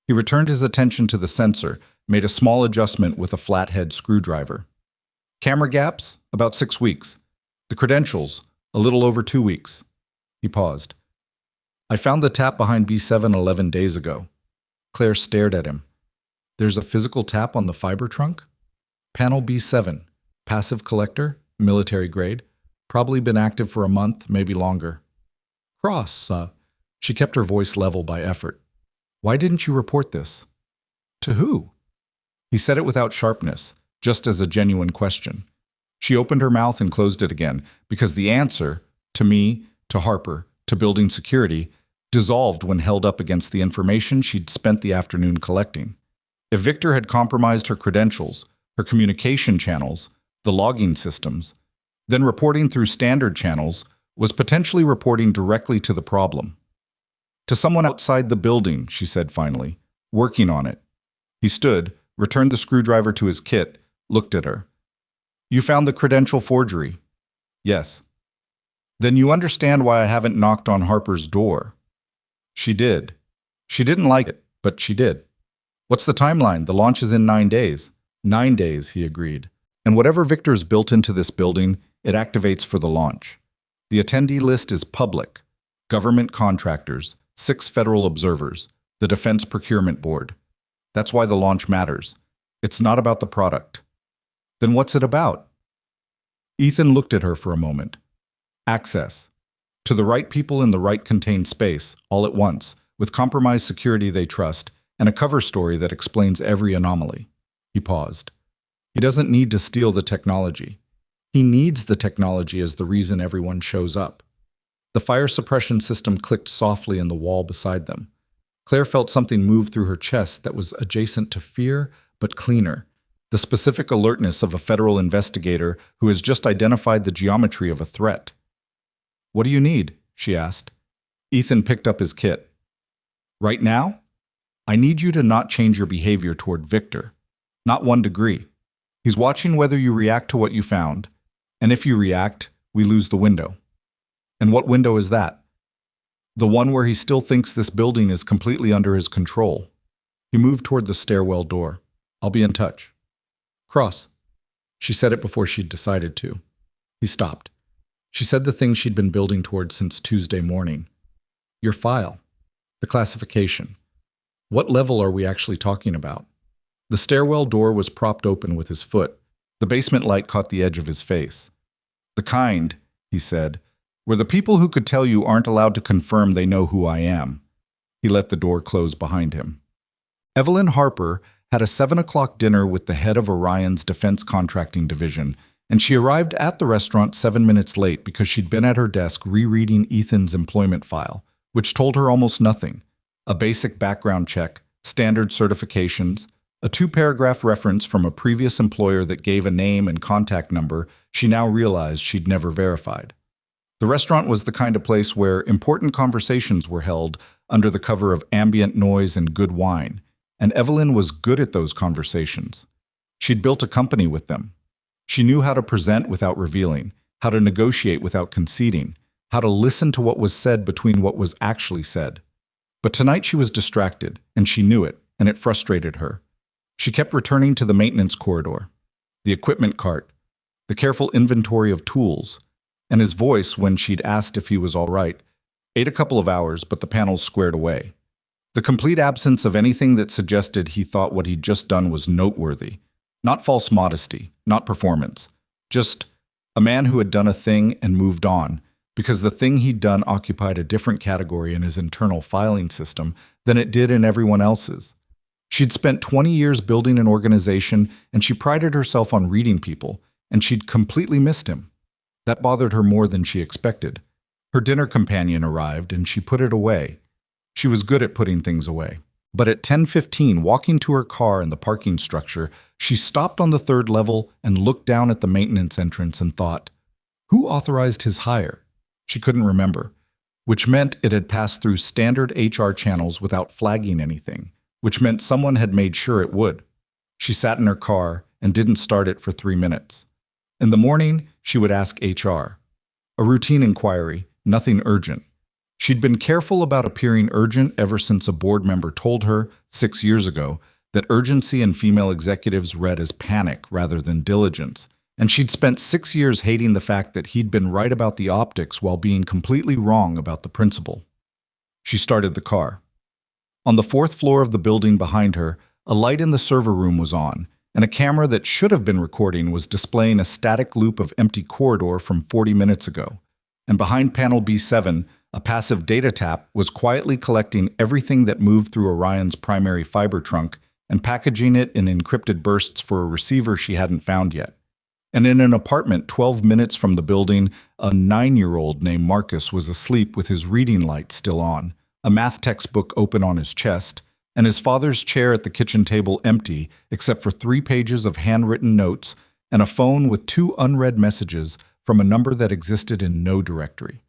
He returned his attention to the sensor, made a small adjustment with a flathead screwdriver. Camera gaps? About 6 weeks. The credentials? A little over 2 weeks. He paused. I found the tap behind B7 11 days ago. Claire stared at him. There's a physical tap on the fiber trunk? Panel B7. Passive collector? Military grade. Probably been active for a month, maybe longer. Cross, She kept her voice level by effort. Why didn't you report this? To who? He said it without sharpness, just as a genuine question. She opened her mouth and closed it again, because the answer, to me, to Harper, to building security, dissolved when held up against the information she'd spent the afternoon collecting. If Victor had compromised her credentials, her communication channels, the logging systems, then reporting through standard channels was potentially reporting directly to the problem. To someone outside the building, she said finally. Working on it. He stood, returned the screwdriver to his kit, looked at her. You found the credential forgery? Yes. Then you understand why I haven't knocked on Harper's door. She did. She didn't like it, but she did. What's the timeline? The launch is in 9 days. 9 days, he agreed. And whatever Victor's built into this building, it activates for the launch. The attendee list is public. Government contractors, 6 federal observers, the Defense Procurement Board. That's why the launch matters. It's not about the product. Then what's it about? Ethan looked at her for a moment. Access. To the right people in the right contained space, all at once, with compromised security they trust, and a cover story that explains every anomaly. He paused. He doesn't need to steal the technology. He needs the technology as the reason everyone shows up. The fire suppression system clicked softly in the wall beside them. Claire felt something move through her chest that was adjacent to fear, but cleaner. The specific alertness of a federal investigator who has just identified the geometry of a threat. What do you need? She asked. Ethan picked up his kit. Right now? I need you to not change your behavior toward Victor. Not 1 degree. He's watching whether you react to what you found. And if you react, we lose the window. And what window is that? The one where he still thinks this building is completely under his control. He moved toward the stairwell door. I'll be in touch. Cross. She said it before she'd decided to. He stopped. She said the thing she'd been building toward since Tuesday morning. Your file. The classification. What level are we actually talking about? The stairwell door was propped open with his foot. The basement light caught the edge of his face. The kind, he said, where the people who could tell you aren't allowed to confirm they know who I am. He let the door close behind him. Evelyn Harper had a 7 o'clock dinner with the head of Orion's defense contracting division, and she arrived at the restaurant 7 minutes late because she'd been at her desk rereading Ethan's employment file, which told her almost nothing. A basic background check, standard certifications, a 2-paragraph reference from a previous employer that gave a name and contact number she now realized she'd never verified. The restaurant was the kind of place where important conversations were held under the cover of ambient noise and good wine, and Evelyn was good at those conversations. She'd built a company with them. She knew how to present without revealing, how to negotiate without conceding, how to listen to what was said between what was actually said. But tonight she was distracted, and she knew it, and it frustrated her. She kept returning to the maintenance corridor, the equipment cart, the careful inventory of tools, and his voice when she'd asked if he was all right. Ate a couple of hours, but the panels squared away. The complete absence of anything that suggested he thought what he'd just done was noteworthy. Not false modesty, not performance. Just a man who had done a thing and moved on, because the thing he'd done occupied a different category in his internal filing system than it did in everyone else's. She'd spent 20 years building an organization, and she prided herself on reading people, and she'd completely missed him. That bothered her more than she expected. Her dinner companion arrived, and she put it away. She was good at putting things away. But at 10:15, walking to her car in the parking structure, she stopped on the 3rd level and looked down at the maintenance entrance and thought, who authorized his hire? She couldn't remember, which meant it had passed through standard HR channels without flagging anything, which meant someone had made sure it would. She sat in her car and didn't start it for 3 minutes. In the morning, she would ask HR. A routine inquiry, nothing urgent. She'd been careful about appearing urgent ever since a board member told her, 6 years ago, that urgency in female executives read as panic rather than diligence, and she'd spent 6 years hating the fact that he'd been right about the optics while being completely wrong about the principle. She started the car. On the 4th floor of the building behind her, a light in the server room was on, and a camera that should have been recording was displaying a static loop of empty corridor from 40 minutes ago. And behind panel B7, a passive data tap was quietly collecting everything that moved through Orion's primary fiber trunk and packaging it in encrypted bursts for a receiver she hadn't found yet. And in an apartment 12 minutes from the building, a 9-year-old named Marcus was asleep with his reading light still on, a math textbook open on his chest, and his father's chair at the kitchen table empty except for 3 pages of handwritten notes and a phone with 2 unread messages from a number that existed in no directory.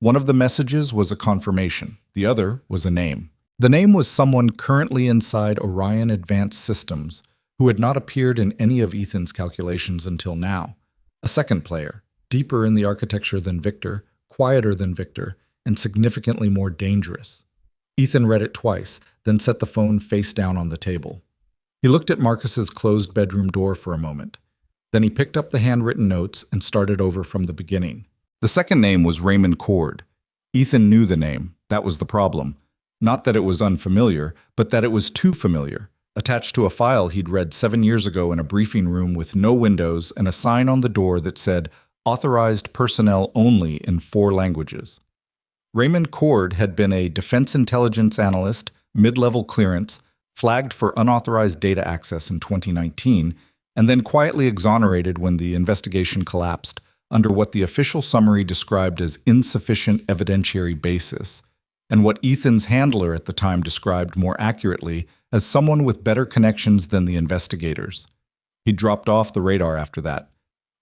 One of the messages was a confirmation. The other was a name. The name was someone currently inside Orion Advanced Systems who had not appeared in any of Ethan's calculations until now. A second player, deeper in the architecture than Victor, quieter than Victor, and significantly more dangerous. Ethan read it twice, then set the phone face down on the table. He looked at Marcus's closed bedroom door for a moment. Then he picked up the handwritten notes and started over from the beginning. The second name was Raymond Cord. Ethan knew the name. That was the problem. Not that it was unfamiliar, but that it was too familiar. Attached to a file he'd read 7 years ago in a briefing room with no windows and a sign on the door that said, "Authorized personnel only" in 4 languages. Raymond Cord had been a defense intelligence analyst, mid-level clearance, flagged for unauthorized data access in 2019, and then quietly exonerated when the investigation collapsed under what the official summary described as insufficient evidentiary basis, and what Ethan's handler at the time described more accurately as someone with better connections than the investigators. He dropped off the radar after that,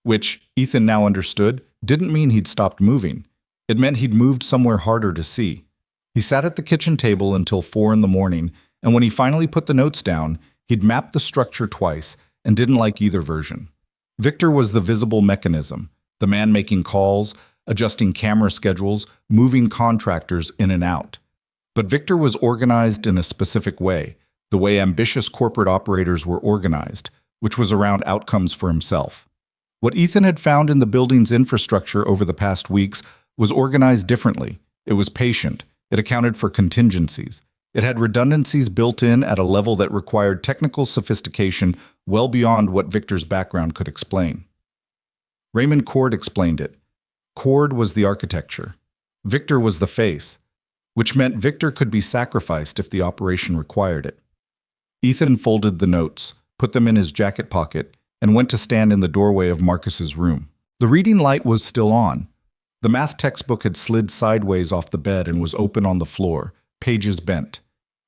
which, Ethan now understood, didn't mean he'd stopped moving. It meant he'd moved somewhere harder to see. He sat at the kitchen table until 4 in the morning, and when he finally put the notes down, he'd mapped the structure twice and didn't like either version. Victor was the visible mechanism, the man making calls, adjusting camera schedules, moving contractors in and out. But Victor was organized in a specific way, the way ambitious corporate operators were organized, which was around outcomes for himself. What Ethan had found in the building's infrastructure over the past weeks was organized differently. It was patient. It accounted for contingencies. It had redundancies built in at a level that required technical sophistication well beyond what Victor's background could explain. Raymond Cord explained it. Cord was the architecture. Victor was the face, which meant Victor could be sacrificed if the operation required it. Ethan folded the notes, put them in his jacket pocket, and went to stand in the doorway of Marcus's room. The reading light was still on. The math textbook had slid sideways off the bed and was open on the floor, pages bent.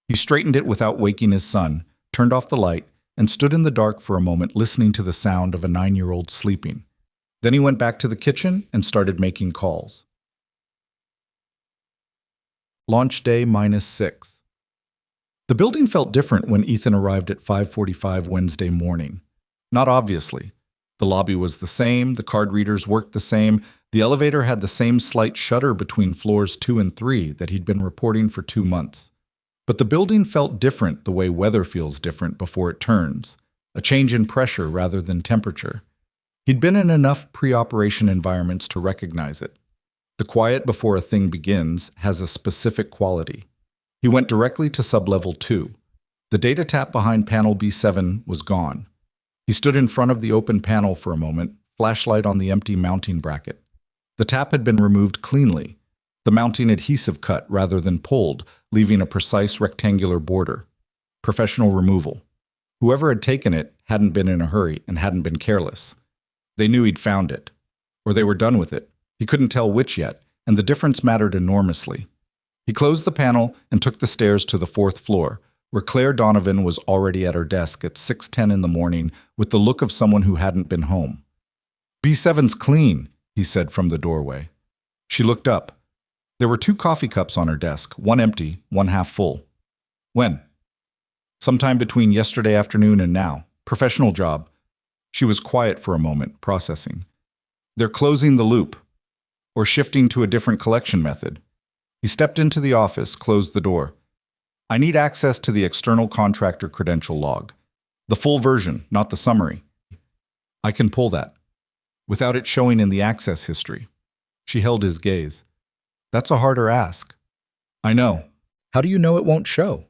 He straightened it without waking his son, turned off the light, and stood in the dark for a moment listening to the sound of a 9-year-old sleeping. Then he went back to the kitchen and started making calls. Launch day -6. The building felt different when Ethan arrived at 5:45 Wednesday morning. Not obviously. The lobby was the same, the card readers worked the same, the elevator had the same slight shudder between floors 2 and 3 that he'd been reporting for 2 months. But the building felt different the way weather feels different before it turns, a change in pressure rather than temperature. He'd been in enough pre-operation environments to recognize it. The quiet before a thing begins has a specific quality. He went directly to sublevel 2. The data tap behind panel B7 was gone. He stood in front of the open panel for a moment, flashlight on the empty mounting bracket. The tap had been removed cleanly, the mounting adhesive cut rather than pulled, leaving a precise rectangular border. Professional removal. Whoever had taken it hadn't been in a hurry and hadn't been careless. They knew he'd found it. Or they were done with it. He couldn't tell which yet, and the difference mattered enormously. He closed the panel and took the stairs to the 4th floor, where Claire Donovan was already at her desk at 6:10 in the morning with the look of someone who hadn't been home. "B7's clean," he said from the doorway. She looked up. There were 2 coffee cups on her desk, one empty, one half full. "When?" "Sometime between yesterday afternoon and now. Professional job." She was quiet for a moment, processing. "They're closing the loop, or shifting to a different collection method." He stepped into the office, closed the door. "I need access to the external contractor credential log. The full version, not the summary." "I can pull that." "Without it showing in the access history." She held his gaze. "That's a harder ask." "I know. How do you know it won't show?"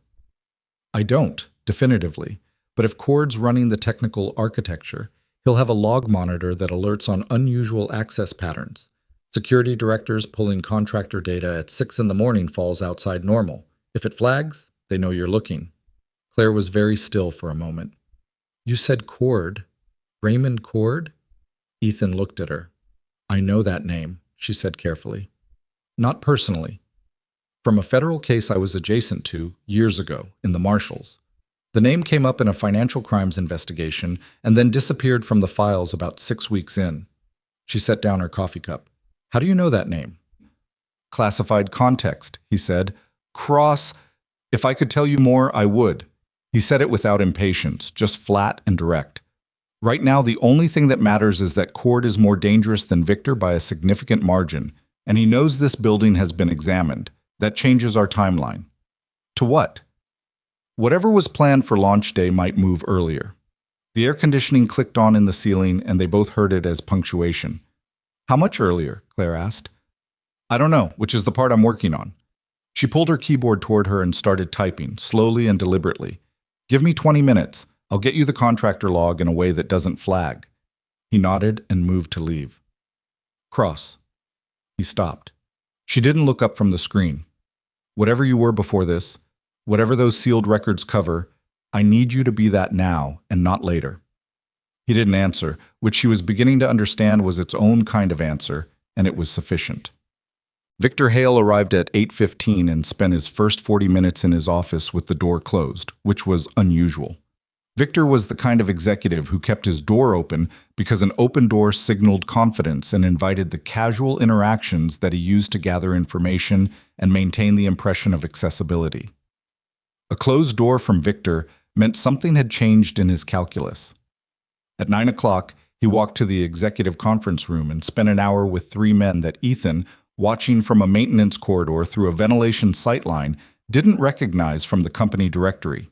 "I don't, definitively. But if Cord's running the technical architecture, he'll have a log monitor that alerts on unusual access patterns. Security directors pulling contractor data at 6 in the morning falls outside normal. If it flags, they know you're looking." Claire was very still for a moment. "You said Cord. Raymond Cord?" Ethan looked at her. "I know that name," she said carefully. "Not personally. From a federal case I was adjacent to years ago in the Marshals. The name came up in a financial crimes investigation and then disappeared from the files about 6 weeks in." She set down her coffee cup. "How do you know that name?" Classified context, he said. Cross, if I could tell you more, I would. He said it without impatience, just flat and direct. Right now, the only thing that matters is that Cord is more dangerous than Victor by a significant margin, and he knows this building has been examined. That changes our timeline. To what? Whatever was planned for launch day might move earlier. The air conditioning clicked on in the ceiling, and they both heard it as punctuation. How much earlier? Claire asked. I don't know, which is the part I'm working on. She pulled her keyboard toward her and started typing, slowly and deliberately. Give me 20 minutes. I'll get you the contractor log in a way that doesn't flag. He nodded and moved to leave. Cross. He stopped. She didn't look up from the screen. Whatever you were before this, whatever those sealed records cover, I need you to be that now and not later. He didn't answer, which she was beginning to understand was its own kind of answer, and it was sufficient. Victor Hale arrived at 8:15 and spent his first 40 minutes in his office with the door closed, which was unusual. Victor was the kind of executive who kept his door open because an open door signaled confidence and invited the casual interactions that he used to gather information and maintain the impression of accessibility. A closed door from Victor meant something had changed in his calculus. At 9 o'clock, he walked to the executive conference room and spent an hour with three men that Ethan, watching from a maintenance corridor through a ventilation sightline, didn't recognize from the company directory.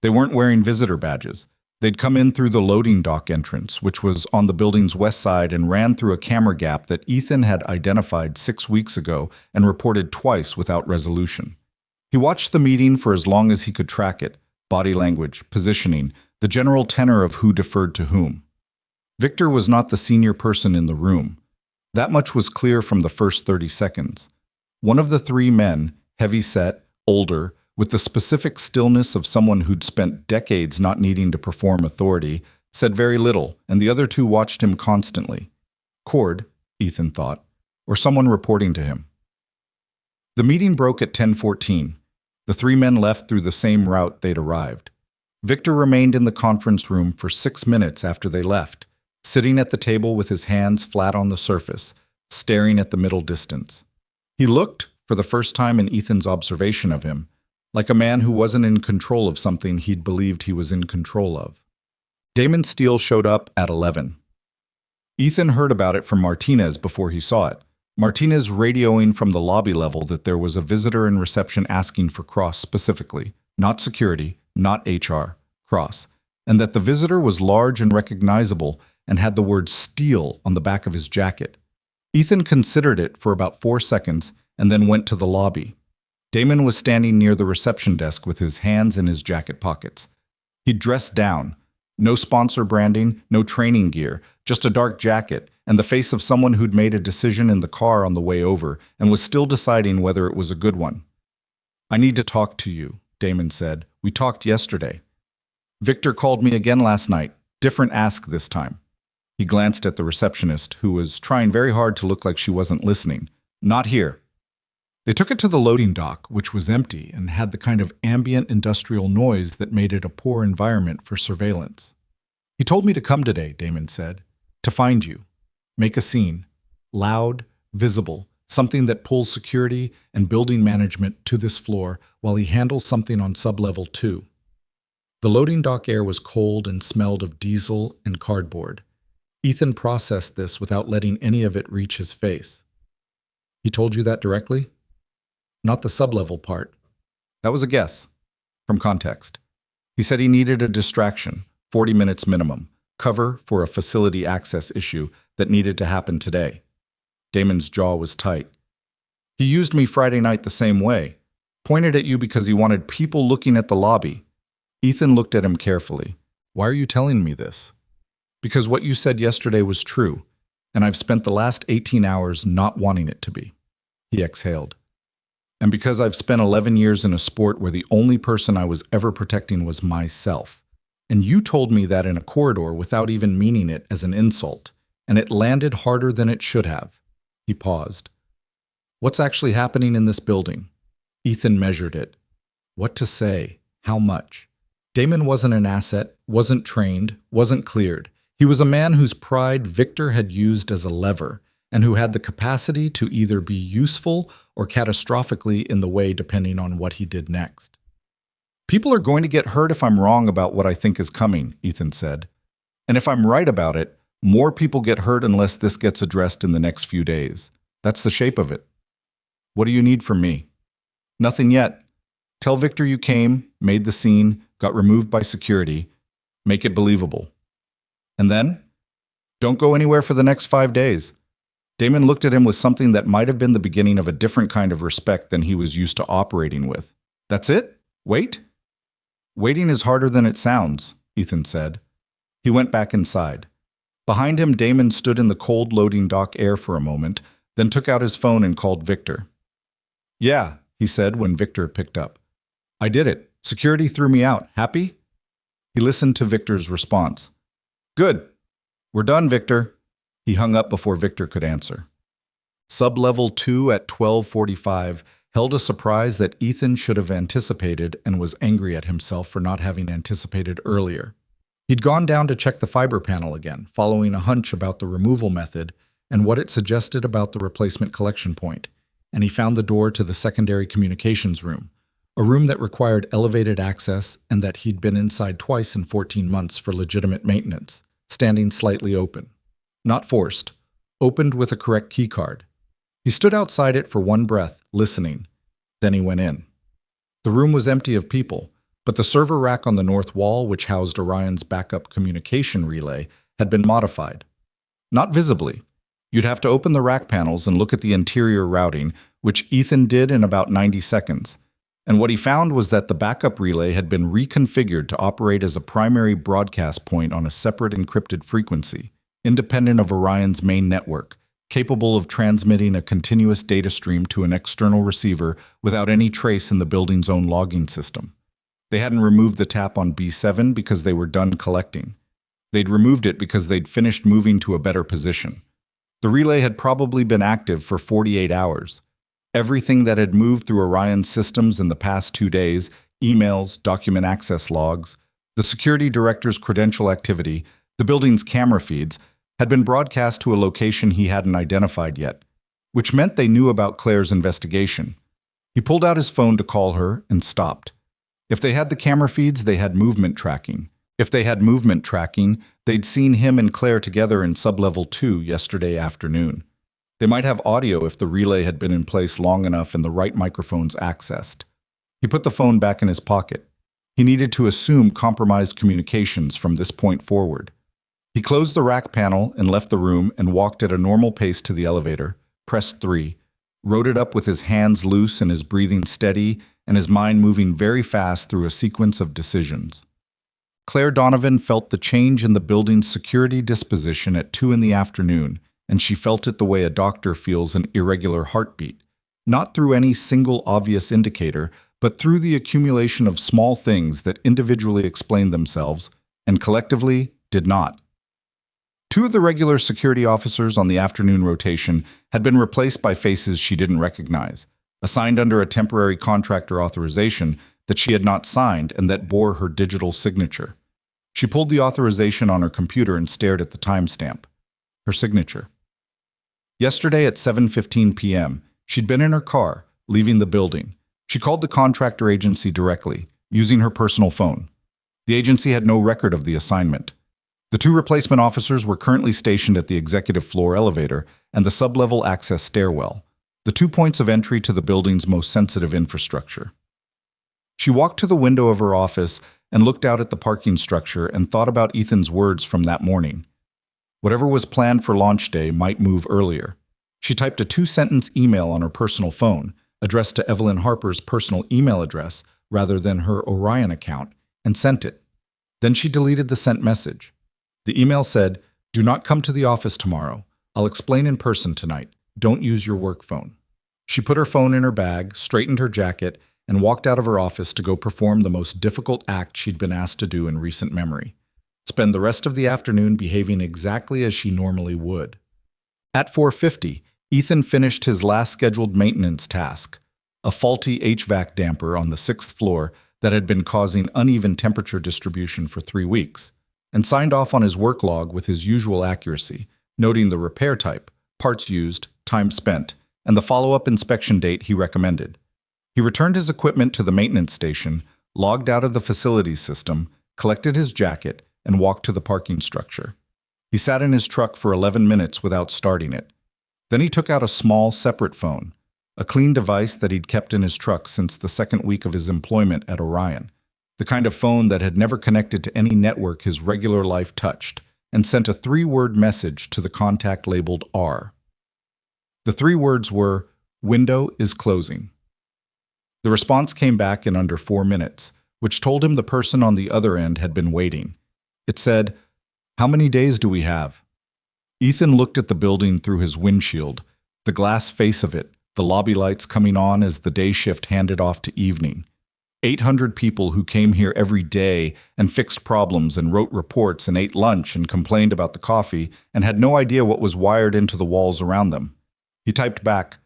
They weren't wearing visitor badges. They'd come in through the loading dock entrance, which was on the building's west side, and ran through a camera gap that Ethan had identified 6 weeks ago and reported twice without resolution. He watched the meeting for as long as he could track it: body language, positioning, the general tenor of who deferred to whom. Victor was not the senior person in the room. That much was clear from the first 30 seconds. One of the three men, heavy-set, older, with the specific stillness of someone who'd spent decades not needing to perform authority, said very little, and the other two watched him constantly. Cord, Ethan thought, or someone reporting to him. The meeting broke at 10:14. The three men left through the same route they'd arrived. Victor remained in the conference room for 6 minutes after they left, sitting at the table with his hands flat on the surface, staring at the middle distance. He looked, for the first time in Ethan's observation of him, like a man who wasn't in control of something he'd believed he was in control of. Damon Steele showed up at 11. Ethan heard about it from Martinez before he saw it. Martinez radioing from the lobby level that there was a visitor in reception asking for Cross specifically, not security, not HR, Cross, and that the visitor was large and recognizable and had the word Steele on the back of his jacket. Ethan considered it for about 4 seconds and then went to the lobby. Damon was standing near the reception desk with his hands in his jacket pockets. He'd dressed down. No sponsor branding, no training gear, just a dark jacket and the face of someone who'd made a decision in the car on the way over and was still deciding whether it was a good one. I need to talk to you, Damon said. We talked yesterday. Victor called me again last night. Different ask this time. He glanced at the receptionist, who was trying very hard to look like she wasn't listening. Not here. They took it to the loading dock, which was empty and had the kind of ambient industrial noise that made it a poor environment for surveillance. He told me to come today, Damon said, to find you. Make a scene. Loud, visible, something that pulls security and building management to this floor while he handles something on sublevel 2. The loading dock air was cold and smelled of diesel and cardboard. Ethan processed this without letting any of it reach his face. He told you that directly? Not the sublevel part. That was a guess, from context. He said he needed a distraction, 40 minutes minimum, cover for a facility access issue that needed to happen today. Damon's jaw was tight. He used me Friday night the same way, pointed at you because he wanted people looking at the lobby. Ethan looked at him carefully. Why are you telling me this? Because what you said yesterday was true, and I've spent the last 18 hours not wanting it to be. He exhaled. And because I've spent 11 years in a sport where the only person I was ever protecting was myself. And you told me that in a corridor without even meaning it as an insult, and it landed harder than it should have. He paused. What's actually happening in this building? Ethan measured it. What to say? How much? Damon wasn't an asset, wasn't trained, wasn't cleared. He was a man whose pride Victor had used as a lever, and who had the capacity to either be useful or catastrophically in the way depending on what he did next. People are going to get hurt if I'm wrong about what I think is coming, Ethan said. And if I'm right about it, more people get hurt unless this gets addressed in the next few days. That's the shape of it. What do you need from me? Nothing yet. Tell Victor you came, made the scene, got removed by security. Make it believable. And then? Don't go anywhere for the next 5 days. Damon looked at him with something that might have been the beginning of a different kind of respect than he was used to operating with. That's it? Wait? Waiting is harder than it sounds, Ethan said. He went back inside. Behind him, Damon stood in the cold loading dock air for a moment, then took out his phone and called Victor. Yeah, he said when Victor picked up. I did it. Security threw me out. Happy? He listened to Victor's response. Good. We're done, Victor. He hung up before Victor could answer. Sub-level 2 at 12:45 held a surprise that Ethan should have anticipated and was angry at himself for not having anticipated earlier. He'd gone down to check the fiber panel again, following a hunch about the removal method and what it suggested about the replacement collection point, and he found the door to the secondary communications room, a room that required elevated access and that he'd been inside twice in 14 months for legitimate maintenance, standing slightly open. Not forced. Opened with a correct keycard. He stood outside it for one breath, listening. Then he went in. The room was empty of people, but the server rack on the north wall, which housed Orion's backup communication relay, had been modified. Not visibly. You'd have to open the rack panels and look at the interior routing, which Ethan did in about 90 seconds. And what he found was that the backup relay had been reconfigured to operate as a primary broadcast point on a separate encrypted frequency, independent of Orion's main network, capable of transmitting a continuous data stream to an external receiver without any trace in the building's own logging system. They hadn't removed the tap on B7 because they were done collecting. They'd removed it because they'd finished moving to a better position. The relay had probably been active for 48 hours. Everything that had moved through Orion's systems in the past 2 days, emails, document access logs, the security director's credential activity, the building's camera feeds, had been broadcast to a location he hadn't identified yet, which meant they knew about Claire's investigation. He pulled out his phone to call her and stopped. If they had the camera feeds, they had movement tracking. If they had movement tracking, they'd seen him and Claire together in sub-level 2 yesterday afternoon. They might have audio if the relay had been in place long enough and the right microphones accessed. He put the phone back in his pocket. He needed to assume compromised communications from this point forward. He closed the rack panel and left the room and walked at a normal pace to the elevator, pressed 3, rode it up with his hands loose and his breathing steady and his mind moving very fast through a sequence of decisions. Claire Donovan felt the change in the building's security disposition at 2 in the afternoon, and she felt it the way a doctor feels an irregular heartbeat, not through any single obvious indicator, but through the accumulation of small things that individually explained themselves and collectively did not. 2 of the regular security officers on the afternoon rotation had been replaced by faces she didn't recognize, assigned under a temporary contractor authorization that she had not signed and that bore her digital signature. She pulled the authorization on her computer and stared at the timestamp. Her signature. Yesterday at 7:15 p.m., she'd been in her car, leaving the building. She called the contractor agency directly, using her personal phone. The agency had no record of the assignment. The 2 replacement officers were currently stationed at the executive floor elevator and the sub-level access stairwell, the 2 points of entry to the building's most sensitive infrastructure. She walked to the window of her office and looked out at the parking structure and thought about Ethan's words from that morning. Whatever was planned for launch day might move earlier. She typed a 2-sentence email on her personal phone, addressed to Evelyn Harper's personal email address rather than her Orion account, and sent it. Then she deleted the sent message. The email said, "Do not come to the office tomorrow. I'll explain in person tonight. Don't use your work phone." She put her phone in her bag, straightened her jacket, and walked out of her office to go perform the most difficult act she'd been asked to do in recent memory. Spend the rest of the afternoon behaving exactly as she normally would. At 4:50, Ethan finished his last scheduled maintenance task, a faulty HVAC damper on the 6th floor that had been causing uneven temperature distribution for 3 weeks, and signed off on his work log with his usual accuracy, noting the repair type, parts used, time spent, and the follow-up inspection date he recommended. He returned his equipment to the maintenance station, logged out of the facilities system, collected his jacket, and walked to the parking structure. He sat in his truck for 11 minutes without starting it. Then he took out a small, separate phone, a clean device that he'd kept in his truck since the second week of his employment at Orion, the kind of phone that had never connected to any network his regular life touched, and sent a 3-word message to the contact labeled R. The 3 words were, "Window is closing." The response came back in under 4 minutes, which told him the person on the other end had been waiting. It said, "How many days do we have?" Ethan looked at the building through his windshield, the glass face of it, the lobby lights coming on as the day shift handed off to evening. 800 people who came here every day and fixed problems and wrote reports and ate lunch and complained about the coffee and had no idea what was wired into the walls around them. He typed back,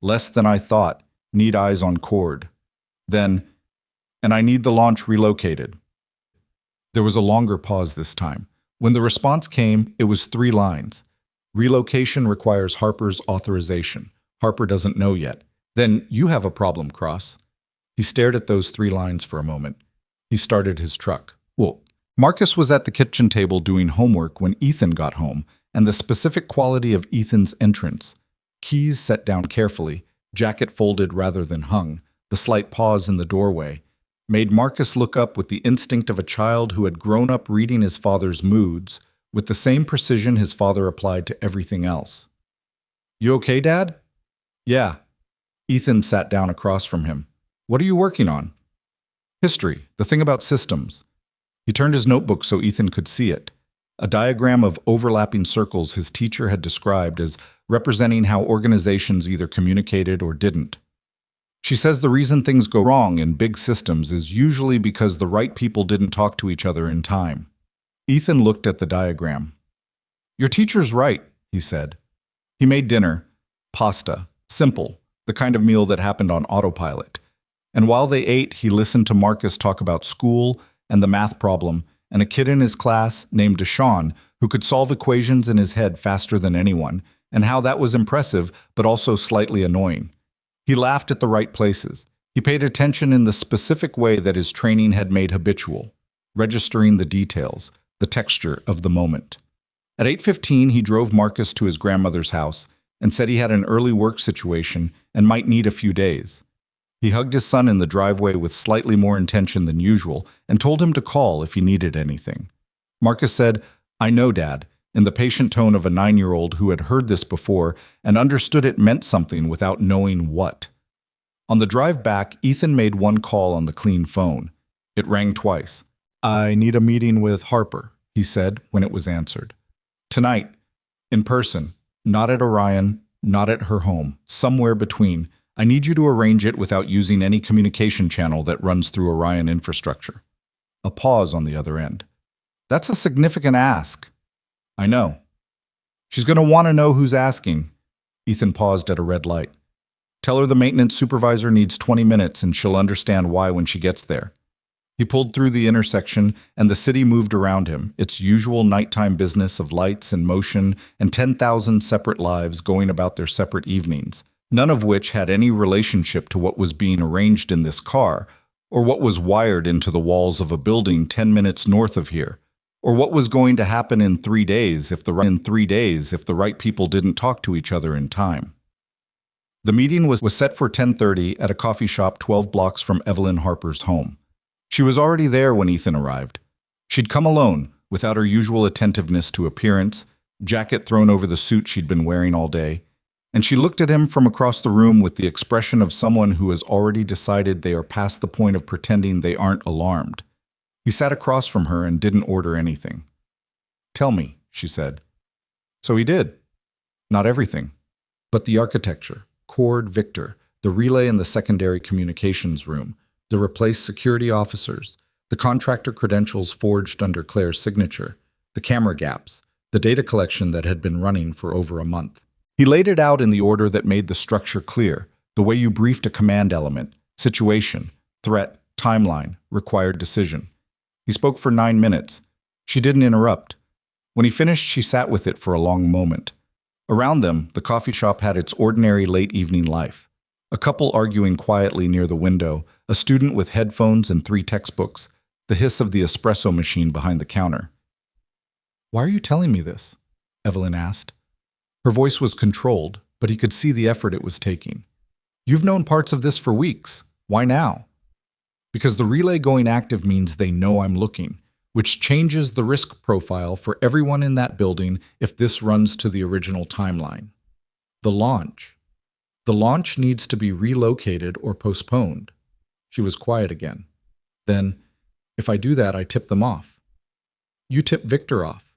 "Less than I thought, need eyes on cord." Then, "And I need the launch relocated." There was a longer pause this time. When the response came, it was 3 lines. "Relocation requires Harper's authorization. Harper doesn't know yet. Then you have a problem, Cross." He stared at those 3 lines for a moment. He started his truck. Marcus was at the kitchen table doing homework when Ethan got home, and the specific quality of Ethan's entrance, keys set down carefully, jacket folded rather than hung, the slight pause in the doorway, made Marcus look up with the instinct of a child who had grown up reading his father's moods with the same precision his father applied to everything else. "You okay, Dad?" "Yeah." Ethan sat down across from him. "What are you working on?" "History, the thing about systems." He turned his notebook so Ethan could see it. A diagram of overlapping circles his teacher had described as representing how organizations either communicated or didn't. "She says the reason things go wrong in big systems is usually because the right people didn't talk to each other in time." Ethan looked at the diagram. "Your teacher's right," he said. He made dinner, pasta, simple, the kind of meal that happened on autopilot. And while they ate, he listened to Marcus talk about school and the math problem, and a kid in his class named Deshaun who could solve equations in his head faster than anyone, and how that was impressive but also slightly annoying. He laughed at the right places. He paid attention in the specific way that his training had made habitual, registering the details, the texture of the moment. At 8:15, he drove Marcus to his grandmother's house and said he had an early work situation and might need a few days. He hugged his son in the driveway with slightly more intention than usual and told him to call if he needed anything. Marcus said, "I know, Dad," in the patient tone of a 9-year-old who had heard this before and understood it meant something without knowing what. On the drive back, Ethan made one call on the clean phone. It rang twice. "I need a meeting with Harper," he said when it was answered. "Tonight, in person, not at Orion, not at her home, somewhere between. I need you to arrange it without using any communication channel that runs through Orion infrastructure." A pause on the other end. "That's a significant ask." "I know." "She's going to want to know who's asking." Ethan paused at a red light. "Tell her the maintenance supervisor needs 20 minutes and she'll understand why when she gets there." He pulled through the intersection and the city moved around him, its usual nighttime business of lights and motion and 10,000 separate lives going about their separate evenings, none of which had any relationship to what was being arranged in this car, or what was wired into the walls of a building 10 minutes north of here, or what was going to happen in 3 days if the right people didn't talk to each other in time. The meeting was set for 10:30 at a coffee shop 12 blocks from Evelyn Harper's home. She was already there when Ethan arrived. She'd come alone, without her usual attentiveness to appearance, jacket thrown over the suit she'd been wearing all day, and she looked at him from across the room with the expression of someone who has already decided they are past the point of pretending they aren't alarmed. He sat across from her and didn't order anything. "Tell me," she said. So he did. Not everything, but the architecture, Cord Victor, the relay in the secondary communications room, the replaced security officers, the contractor credentials forged under Claire's signature, the camera gaps, the data collection that had been running for over a month. He laid it out in the order that made the structure clear, the way you briefed a command element, situation, threat, timeline, required decision. He spoke for 9 minutes. She didn't interrupt. When he finished, she sat with it for a long moment. Around them, the coffee shop had its ordinary late evening life. A couple arguing quietly near the window, a student with headphones and 3 textbooks, the hiss of the espresso machine behind the counter. "Why are you telling me this?" Evelyn asked. Her voice was controlled, but he could see the effort it was taking. "You've known parts of this for weeks. Why now?" "Because the relay going active means they know I'm looking, which changes the risk profile for everyone in that building if this runs to the original timeline. The launch. The launch needs to be relocated or postponed." She was quiet again. "Then, if I do that, I tip them off." "You tip Victor off."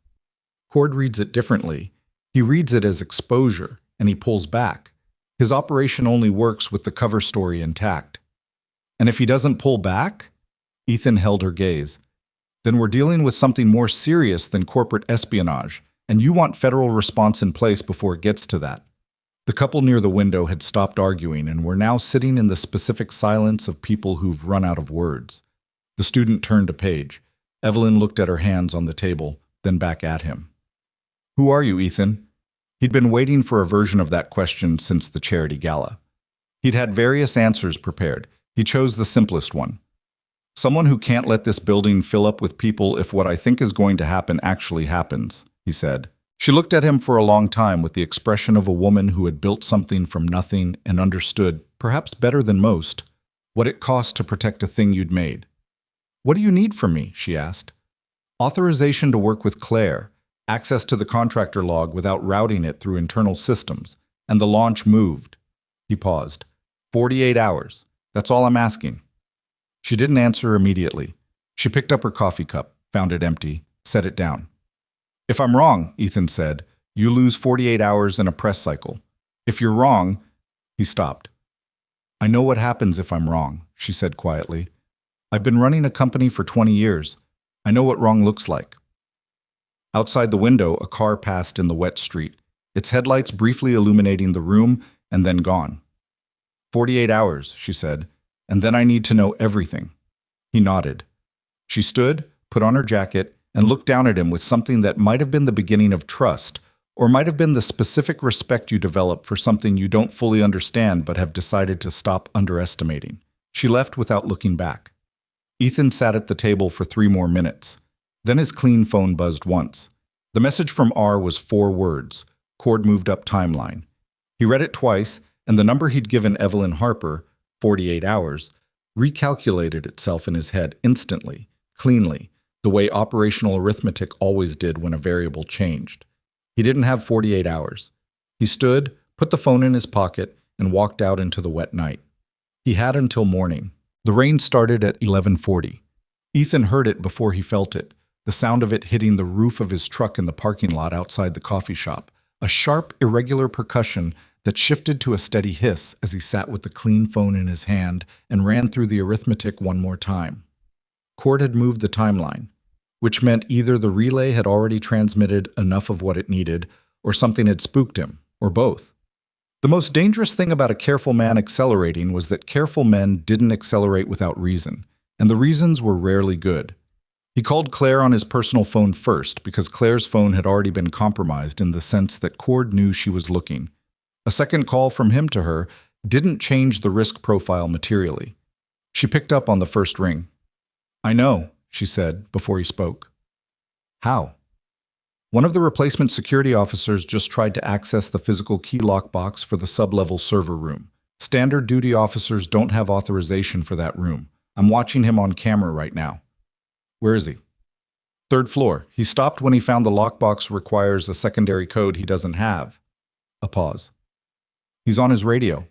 Cord reads it differently. He reads it as exposure, and he pulls back. His operation only works with the cover story intact. "And if he doesn't pull back?" Ethan held her gaze. "Then we're dealing with something more serious than corporate espionage, and you want federal response in place before it gets to that." The couple near the window had stopped arguing and were now sitting in the specific silence of people who've run out of words. The student turned a page. Evelyn looked at her hands on the table, then back at him. "Who are you, Ethan?" He'd been waiting for a version of that question since the charity gala. He'd had various answers prepared. He chose the simplest one. "Someone who can't let this building fill up with people if what I think is going to happen actually happens," he said. She looked at him for a long time with the expression of a woman who had built something from nothing and understood, perhaps better than most, what it cost to protect a thing you'd made. "What do you need from me?" she asked. "Authorization to work with Claire, access to the contractor log without routing it through internal systems, and the launch moved." He paused. 48 hours. That's all I'm asking." She didn't answer immediately. She picked up her coffee cup, found it empty, set it down. "If I'm wrong," Ethan said, "you lose 48 hours in a press cycle. If you're wrong—" He stopped. "I know what happens if I'm wrong," she said quietly. "I've been running a company for 20 years. I know what wrong looks like." Outside the window, a car passed in the wet street, its headlights briefly illuminating the room and then gone. 48 hours, she said, "and then I need to know everything." He nodded. She stood, put on her jacket, and looked down at him with something that might have been the beginning of trust, or might have been the specific respect you develop for something you don't fully understand but have decided to stop underestimating. She left without looking back. Ethan sat at the table for 3 more minutes. Then his clean phone buzzed once. The message from R was 4 words. Cord moved up timeline. He read it twice, and the number he'd given Evelyn Harper, 48 hours, recalculated itself in his head instantly, cleanly, the way operational arithmetic always did when a variable changed. He didn't have 48 hours. He stood, put the phone in his pocket, and walked out into the wet night. He had until morning. The rain started at 11:40. Ethan heard it before he felt it, the sound of it hitting the roof of his truck in the parking lot outside the coffee shop, a sharp, irregular percussion that shifted to a steady hiss as he sat with the clean phone in his hand and ran through the arithmetic one more time. Cord had moved the timeline, which meant either the relay had already transmitted enough of what it needed, or something had spooked him, or both. The most dangerous thing about a careful man accelerating was that careful men didn't accelerate without reason, and the reasons were rarely good. He called Claire on his personal phone first because Claire's phone had already been compromised in the sense that Cord knew she was looking. A second call from him to her didn't change the risk profile materially. She picked up on the first ring. "I know," she said before he spoke. "How?" "One of the replacement security officers just tried to access the physical key lock box for the sub-level server room. Standard duty officers don't have authorization for that room. I'm watching him on camera right now." "Where is he?" "3rd floor. He stopped when he found the lockbox requires a secondary code he doesn't have." A pause. "He's on his radio."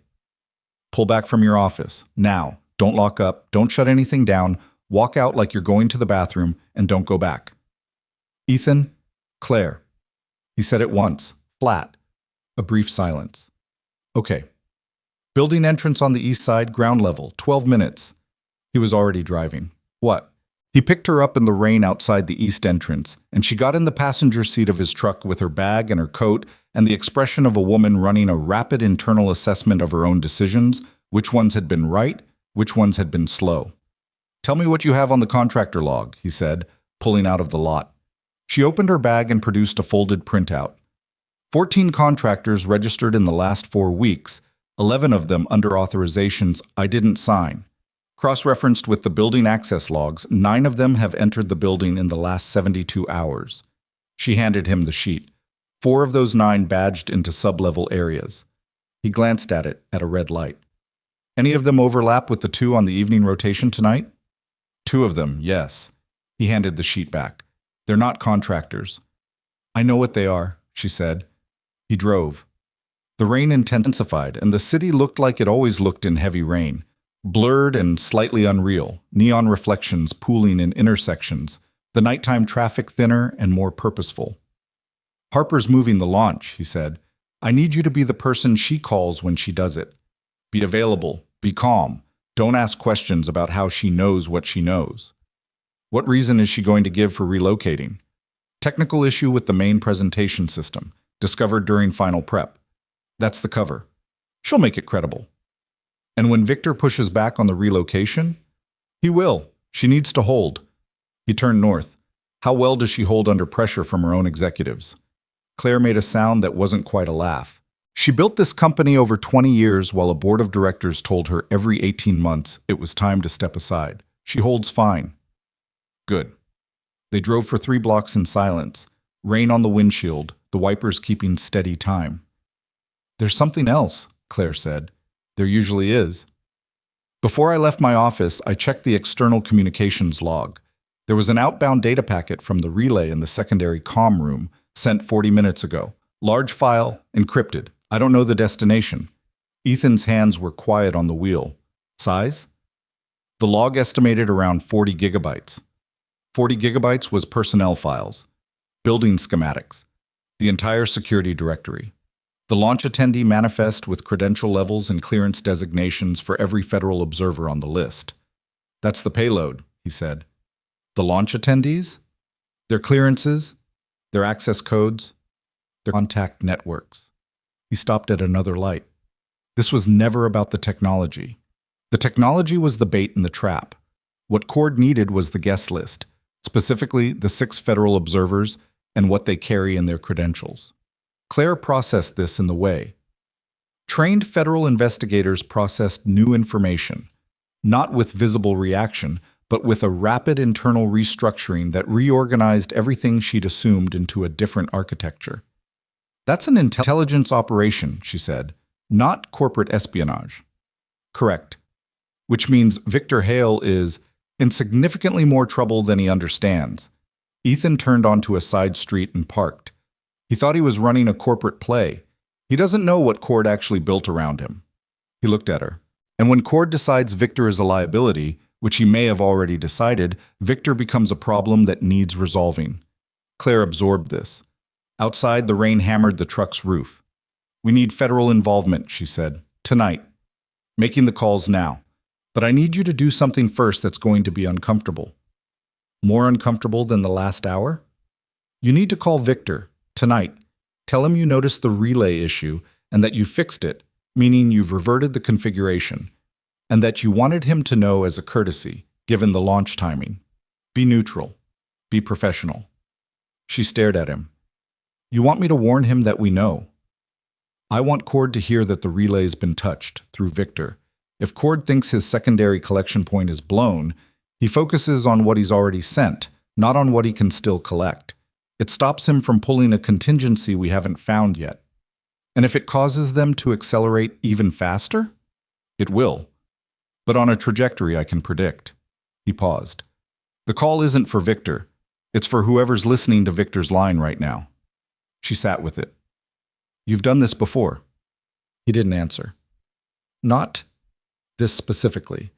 "Pull back from your office. Now. Don't lock up. Don't shut anything down. Walk out like you're going to the bathroom, and don't go back." "Ethan, Claire." He said it once, flat. A brief silence. "Okay. Building entrance on the east side, ground level, 12 minutes. He was already driving. "What?" He picked her up in the rain outside the east entrance, and she got in the passenger seat of his truck with her bag and her coat and the expression of a woman running a rapid internal assessment of her own decisions, which ones had been right, which ones had been slow. "Tell me what you have on the contractor log," he said, pulling out of the lot. She opened her bag and produced a folded printout. 14 contractors registered in the last 4 weeks, 11 of them under authorizations I didn't sign. Cross-referenced with the building access logs, 9 of them have entered the building in the last 72 hours. She handed him the sheet. 4 of those 9 badged into sub-level areas. He glanced at it at a red light. Any of them overlap with the 2 on the evening rotation tonight? 2 of them, yes. He handed the sheet back. They're not contractors. I know what they are, she said. He drove. The rain intensified, and the city looked like it always looked in heavy rain. Blurred and slightly unreal, neon reflections pooling in intersections, the nighttime traffic thinner and more purposeful. Harper's moving the launch, he said. I need you to be the person she calls when she does it. Be available, be calm. Don't ask questions about how she knows what she knows. What reason is she going to give for relocating? Technical issue with the main presentation system, discovered during final prep. That's the cover. She'll make it credible. And when Victor pushes back on the relocation? He will. She needs to hold. He turned north. How well does she hold under pressure from her own executives? Claire made a sound that wasn't quite a laugh. She built this company over 20 years while a board of directors told her every 18 months it was time to step aside. She holds fine. Good. They drove for 3 blocks in silence, rain on the windshield, the wipers keeping steady time. There's something else, Claire said. There usually is. Before I left my office, I checked the external communications log. There was an outbound data packet from the relay in the secondary comm room, sent 40 minutes ago. Large file, encrypted. I don't know the destination. Ethan's hands were quiet on the wheel. Size? The log estimated around 40 gigabytes. 40 gigabytes was personnel files, building schematics, the entire security directory, the launch attendee manifest with credential levels and clearance designations for every federal observer on the list. That's the payload, he said. The launch attendees? Their clearances, their access codes, their contact networks. He stopped at another light. This was never about the technology. The technology was the bait and the trap. What Cord needed was the guest list, specifically the 6 federal observers and what they carry in their credentials. Claire processed this in the way. Trained federal investigators processed new information, not with visible reaction, but with a rapid internal restructuring that reorganized everything she'd assumed into a different architecture. That's an intelligence operation, she said, not corporate espionage. Correct. Which means Victor Hale is in significantly more trouble than he understands. Ethan turned onto a side street and parked. He thought he was running a corporate play. He doesn't know what Cord actually built around him. He looked at her. And when Cord decides Victor is a liability, which he may have already decided, Victor becomes a problem that needs resolving. Claire absorbed this. Outside, the rain hammered the truck's roof. We need federal involvement, she said. Tonight. Making the calls now. But I need you to do something first that's going to be uncomfortable. More uncomfortable than the last hour? You need to call Victor, tonight. Tell him you noticed the relay issue and that you fixed it, meaning you've reverted the configuration, and that you wanted him to know as a courtesy, given the launch timing. Be neutral. Be professional. She stared at him. You want me to warn him that we know? I want Cord to hear that the relay's been touched, through Victor. If Cord thinks his secondary collection point is blown, he focuses on what he's already sent, not on what he can still collect. It stops him from pulling a contingency we haven't found yet. And if it causes them to accelerate even faster? It will. But on a trajectory I can predict. He paused. The call isn't for Victor. It's for whoever's listening to Victor's line right now. She sat with it. You've done this before. He didn't answer. Not this specifically,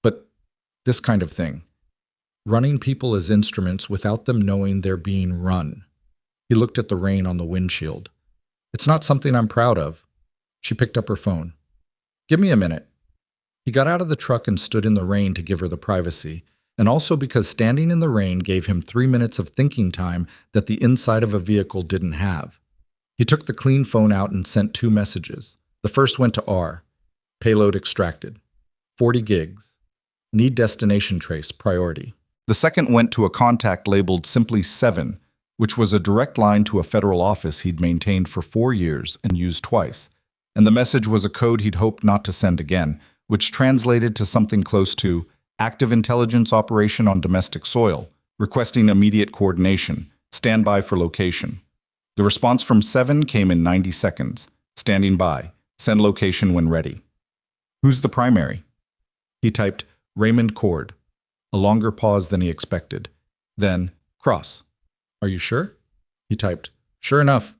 but this kind of thing. Running people as instruments without them knowing they're being run. He looked at the rain on the windshield. It's not something I'm proud of. She picked up her phone. Give me a minute. He got out of the truck and stood in the rain to give her the privacy, and also because standing in the rain gave him 3 minutes of thinking time that the inside of a vehicle didn't have. He took the clean phone out and sent 2 messages. The first went to R. Payload extracted. 40 gigs. Need destination trace, priority. The second went to a contact labeled simply 7, which was a direct line to a federal office he'd maintained for 4 years and used twice. And the message was a code he'd hoped not to send again, which translated to something close to active intelligence operation on domestic soil, requesting immediate coordination, stand by for location. The response from 7 came in 90 seconds. Standing by. Send location when ready. Who's the primary? He typed, Raymond Cord. A longer pause than he expected. Then, cross. Are you sure? He typed, sure enough.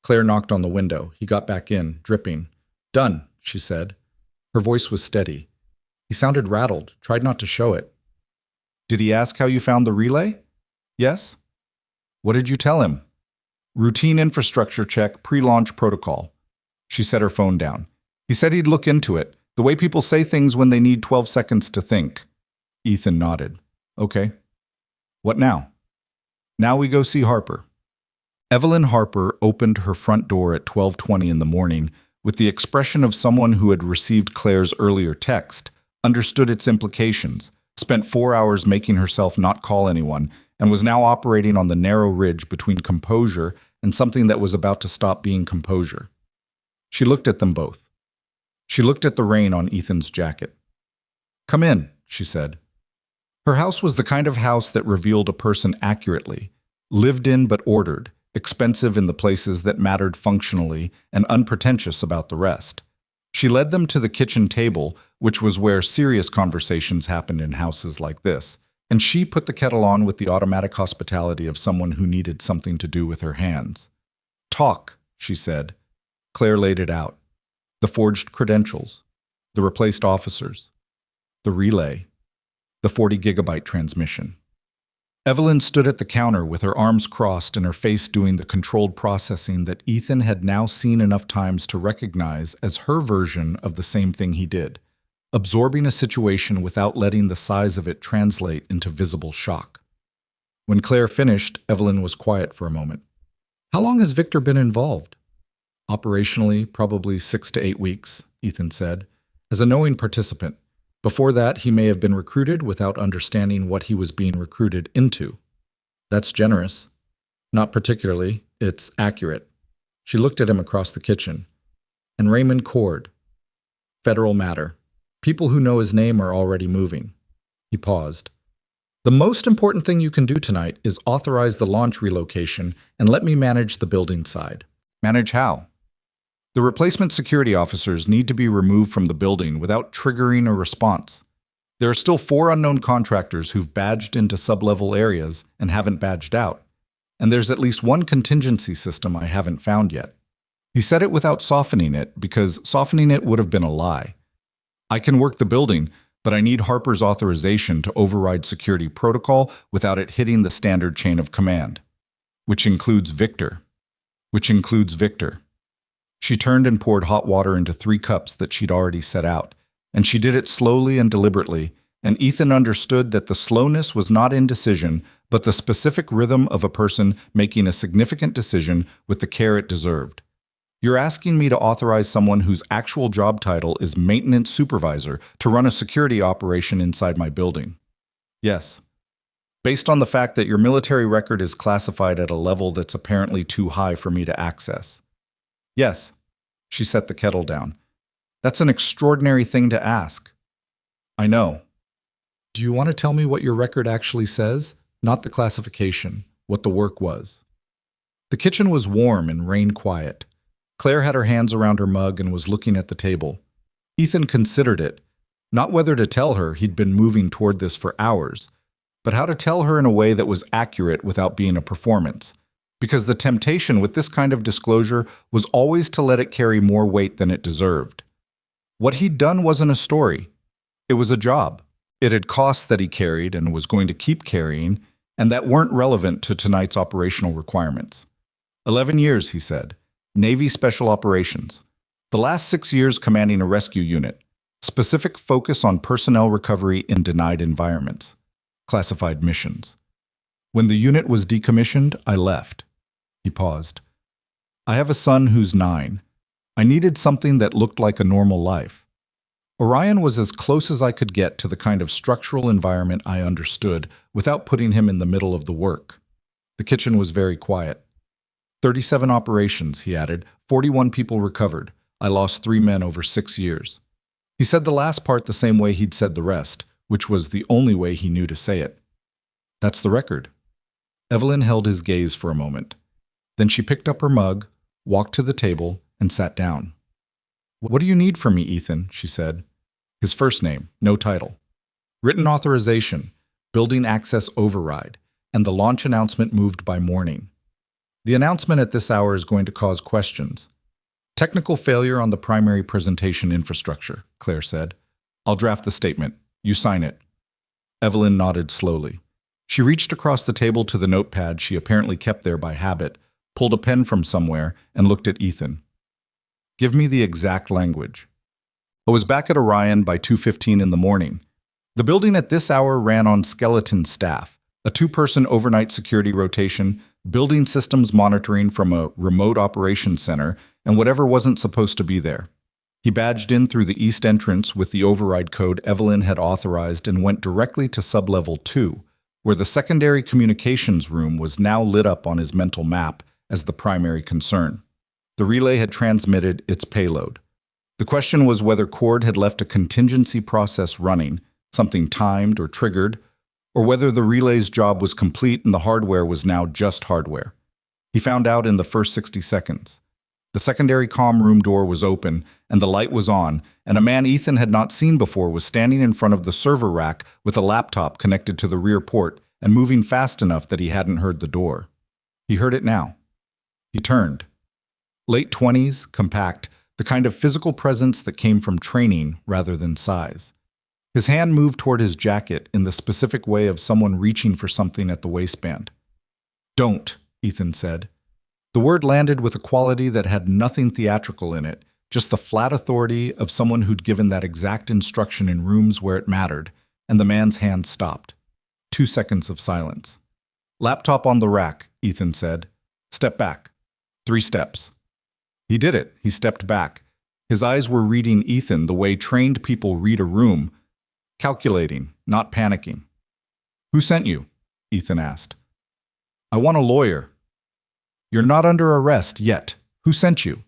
Claire knocked on the window. He got back in, dripping. Done, she said. Her voice was steady. He sounded rattled, tried not to show it. Did he ask how you found the relay? Yes. What did you tell him? Routine infrastructure check, pre-launch protocol. She set her phone down. He said he'd look into it, the way people say things when they need 12 seconds to think. Ethan nodded. Okay. What now? Now we go see Harper. Evelyn Harper opened her front door at 12:20 in the morning with the expression of someone who had received Claire's earlier text, understood its implications, spent 4 hours making herself not call anyone, and was now operating on the narrow ridge between composure and something that was about to stop being composure. She looked at them both. She looked at the rain on Ethan's jacket. Come in, she said. Her house was the kind of house that revealed a person accurately, lived in but ordered, expensive in the places that mattered functionally, and unpretentious about the rest. She led them to the kitchen table, which was where serious conversations happened in houses like this, and she put the kettle on with the automatic hospitality of someone who needed something to do with her hands. Talk, she said. Claire laid it out. The forged credentials, the replaced officers, the relay, the 40-gigabyte transmission. Evelyn stood at the counter with her arms crossed and her face doing the controlled processing that Ethan had now seen enough times to recognize as her version of the same thing he did, absorbing a situation without letting the size of it translate into visible shock. When Claire finished, Evelyn was quiet for a moment. How long has Victor been involved? Operationally, probably 6 to 8 weeks, Ethan said, as a knowing participant. Before that, he may have been recruited without understanding what he was being recruited into. That's generous. Not particularly. It's accurate. She looked at him across the kitchen. And Raymond Cord. Federal matter. People who know his name are already moving. He paused. The most important thing you can do tonight is authorize the launch relocation and let me manage the building side. Manage how? The replacement security officers need to be removed from the building without triggering a response. There are still 4 unknown contractors who've badged into sub-level areas and haven't badged out. And there's at least one contingency system I haven't found yet. He said it without softening it because softening it would have been a lie. I can work the building, but I need Harper's authorization to override security protocol without it hitting the standard chain of command. Which includes Victor. She turned and poured hot water into 3 cups that she'd already set out, and she did it slowly and deliberately, and Ethan understood that the slowness was not indecision, but the specific rhythm of a person making a significant decision with the care it deserved. You're asking me to authorize someone whose actual job title is maintenance supervisor to run a security operation inside my building? Yes. Based on the fact that your military record is classified at a level that's apparently too high for me to access. Yes. She set the kettle down. That's an extraordinary thing to ask. I know. Do you want to tell me what your record actually says? Not the classification, what the work was. The kitchen was warm and rain quiet. Claire had her hands around her mug and was looking at the table. Ethan considered it, not whether to tell her he'd been moving toward this for hours, but how to tell her in a way that was accurate without being a performance. Because the temptation with this kind of disclosure was always to let it carry more weight than it deserved. What he'd done wasn't a story. It was a job. It had costs that he carried and was going to keep carrying, and that weren't relevant to tonight's operational requirements. 11 years, he said. Navy Special Operations. The last 6 years commanding a rescue unit. Specific focus on personnel recovery in denied environments. Classified missions. When the unit was decommissioned, I left. He paused. I have a son who's 9. I needed something that looked like a normal life. Orion was as close as I could get to the kind of structural environment I understood without putting him in the middle of the work. The kitchen was very quiet. 37 operations, he added. 41 people recovered. I lost 3 men over 6 years. He said the last part the same way he'd said the rest, which was the only way he knew to say it. That's the record. Evelyn held his gaze for a moment. Then she picked up her mug, walked to the table, and sat down. What do you need from me, Ethan? She said. His first name, no title. Written authorization, building access override, and the launch announcement moved by morning. The announcement at this hour is going to cause questions. Technical failure on the primary presentation infrastructure, Claire said. I'll draft the statement. You sign it. Evelyn nodded slowly. She reached across the table to the notepad she apparently kept there by habit, pulled a pen from somewhere, and looked at Ethan. Give me the exact language. I was back at Orion by 2:15 in the morning. The building at this hour ran on skeleton staff, a 2-person overnight security rotation, building systems monitoring from a remote operations center, and whatever wasn't supposed to be there. He badged in through the east entrance with the override code Evelyn had authorized and went directly to sublevel 2, where the secondary communications room was now lit up on his mental map as the primary concern. The relay had transmitted its payload. The question was whether Cord had left a contingency process running, something timed or triggered, or whether the relay's job was complete and the hardware was now just hardware. He found out in the first 60 seconds. The secondary comm room door was open, and the light was on, and a man Ethan had not seen before was standing in front of the server rack with a laptop connected to the rear port and moving fast enough that he hadn't heard the door. He heard it now. He turned. Late 20s, compact, the kind of physical presence that came from training rather than size. His hand moved toward his jacket in the specific way of someone reaching for something at the waistband. Don't, Ethan said. The word landed with a quality that had nothing theatrical in it, just the flat authority of someone who'd given that exact instruction in rooms where it mattered, and the man's hand stopped. 2 seconds of silence. Laptop on the rack, Ethan said. Step back. 3 steps. He did it. He stepped back. His eyes were reading Ethan the way trained people read a room, calculating, not panicking. Who sent you? Ethan asked. I want a lawyer. You're not under arrest yet. Who sent you?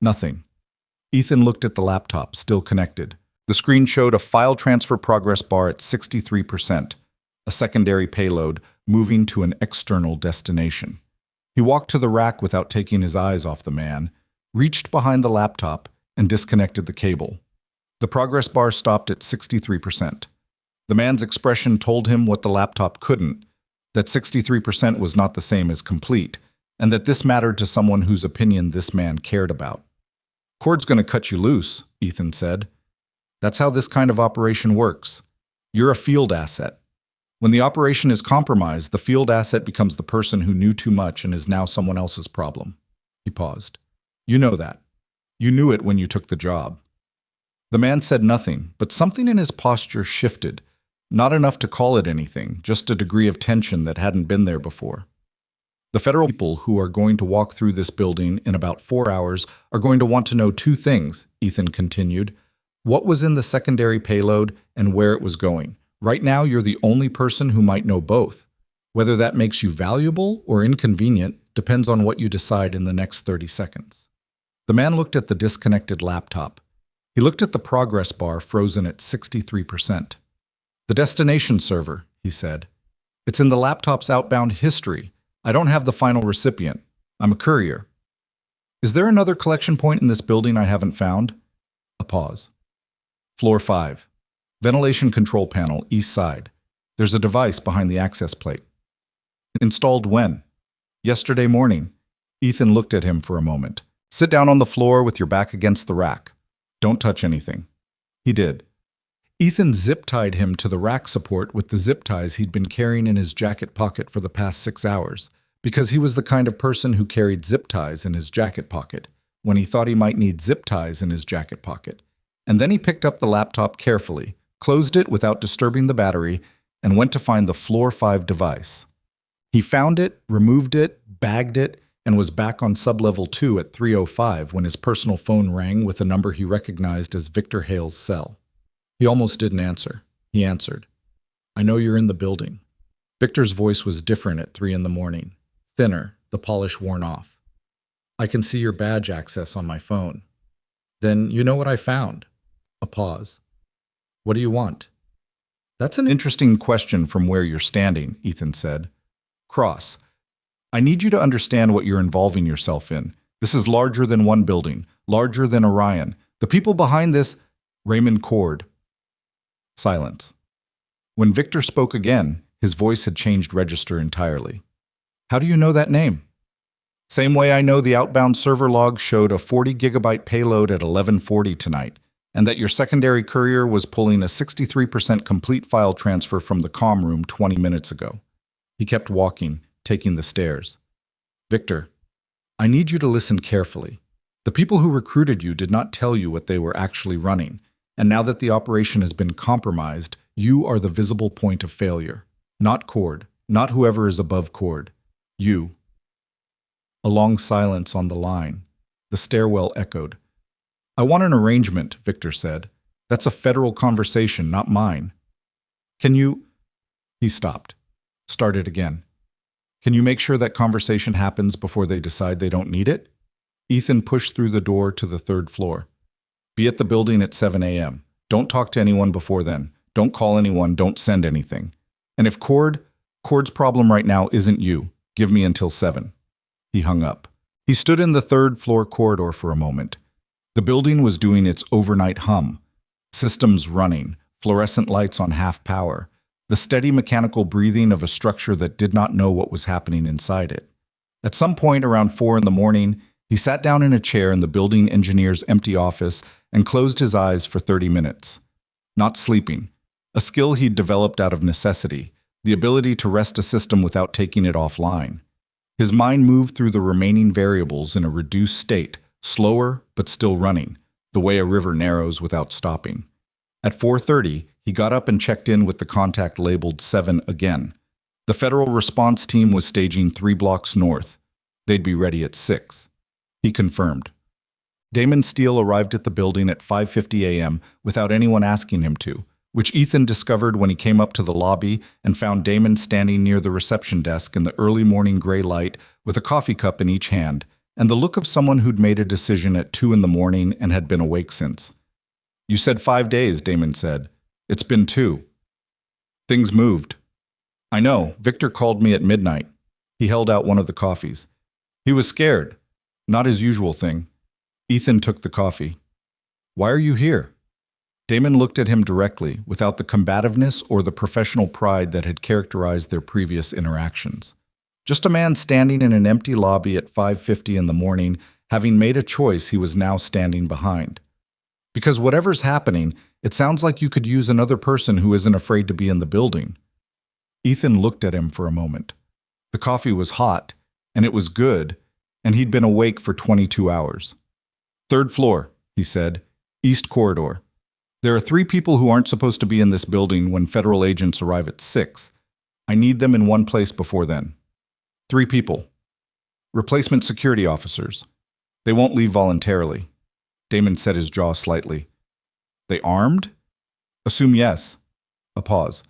Nothing. Ethan looked at the laptop, still connected. The screen showed a file transfer progress bar at 63%, a secondary payload moving to an external destination. He walked to the rack without taking his eyes off the man, reached behind the laptop, and disconnected the cable. The progress bar stopped at 63%. The man's expression told him what the laptop couldn't, that 63% was not the same as complete, and that this mattered to someone whose opinion this man cared about. Cord's going to cut you loose, Ethan said. That's how this kind of operation works. You're a field asset. When the operation is compromised, the field asset becomes the person who knew too much and is now someone else's problem. He paused. You know that. You knew it when you took the job. The man said nothing, but something in his posture shifted. Not enough to call it anything, just a degree of tension that hadn't been there before. The federal people who are going to walk through this building in about 4 hours are going to want to know 2 things, Ethan continued. What was in the secondary payload and where it was going. Right now, you're the only person who might know both. Whether that makes you valuable or inconvenient depends on what you decide in the next 30 seconds. The man looked at the disconnected laptop. He looked at the progress bar frozen at 63%. The destination server, he said. It's in the laptop's outbound history. I don't have the final recipient. I'm a courier. Is there another collection point in this building I haven't found? A pause. Floor 5. Ventilation control panel, east side. There's a device behind the access plate. Installed when? Yesterday morning. Ethan looked at him for a moment. Sit down on the floor with your back against the rack. Don't touch anything. He did. Ethan zip-tied him to the rack support with the zip ties he'd been carrying in his jacket pocket for the past 6 hours, because he was the kind of person who carried zip ties in his jacket pocket when he thought he might need zip ties in his jacket pocket. And then he picked up the laptop carefully, closed it without disturbing the battery, and went to find the Floor 5 device. He found it, removed it, bagged it, and was back on sublevel 2 at 3:05 when his personal phone rang with a number he recognized as Victor Hale's cell. He almost didn't answer. He answered. I know you're in the building. Victor's voice was different at 3 in the morning, thinner, the polish worn off. I can see your badge access on my phone. Then you know what I found? A pause. What do you want? That's an interesting question from where you're standing, Ethan said. Cross. I need you to understand what you're involving yourself in. This is larger than one building, larger than Orion. The people behind this, Raymond Cord. Silence. When Victor spoke again, his voice had changed register entirely. How do you know that name? Same way I know the outbound server log showed a 40-gigabyte payload at 11:40 tonight, and that your secondary courier was pulling a 63% complete file transfer from the comm room 20 minutes ago. He kept walking, taking the stairs. Victor, I need you to listen carefully. The people who recruited you did not tell you what they were actually running, and now that the operation has been compromised, you are the visible point of failure. Not Cord, not whoever is above Cord. You. A long silence on the line. The stairwell echoed. I want an arrangement, Victor said. That's a federal conversation, not mine. Can you... He stopped. Started again. Can you make sure that conversation happens before they decide they don't need it? Ethan pushed through the door to the 3rd floor. Be at the building at 7 a.m. Don't talk to anyone before then. Don't call anyone, don't send anything. And if Cord's problem right now isn't you, give me until 7. He hung up. He stood in the 3rd floor corridor for a moment. The building was doing its overnight hum. Systems running, fluorescent lights on half power, the steady mechanical breathing of a structure that did not know what was happening inside it. At some point around 4 in the morning, he sat down in a chair in the building engineer's empty office and closed his eyes for 30 minutes. Not sleeping, a skill he'd developed out of necessity, the ability to rest a system without taking it offline. His mind moved through the remaining variables in a reduced state, slower but still running, the way a river narrows without stopping. At 4:30, he got up and checked in with the contact labeled 7 again. The federal response team was staging 3 blocks north. They'd be ready at 6. He confirmed. Damon Steele arrived at the building at 5:50 a.m. without anyone asking him to, which Ethan discovered when he came up to the lobby and found Damon standing near the reception desk in the early morning gray light with a coffee cup in each hand, and the look of someone who'd made a decision at 2 in the morning and had been awake since. You said 5 days, Damon said. It's been 2. Things moved. I know, Victor called me at midnight. He held out one of the coffees. He was scared. Not his usual thing. Ethan took the coffee. Why are you here? Damon looked at him directly, without the combativeness or the professional pride that had characterized their previous interactions. Just a man standing in an empty lobby at 5:50 in the morning, having made a choice he was now standing behind. Because whatever's happening, it sounds like you could use another person who isn't afraid to be in the building. Ethan looked at him for a moment. The coffee was hot, and it was good, and he'd been awake for 22 hours. 3rd floor, he said, East Corridor. There are 3 people who aren't supposed to be in this building when federal agents arrive at 6. I need them in one place before then. 3 people. Replacement security officers. They won't leave voluntarily. Damon set his jaw slightly. They armed? Assume yes. A pause.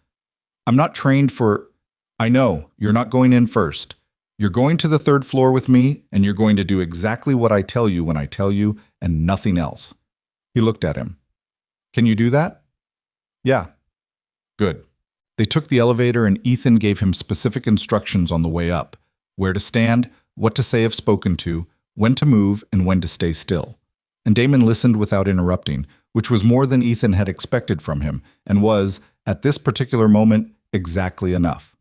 I'm not trained for... I know, you're not going in first. You're going to the 3rd floor with me, and you're going to do exactly what I tell you when I tell you, and nothing else. He looked at him. Can you do that? Yeah. Good. They took the elevator and Ethan gave him specific instructions on the way up. Where to stand, what to say if spoken to, when to move, and when to stay still. And Damon listened without interrupting, which was more than Ethan had expected from him, and was, at this particular moment, exactly enough.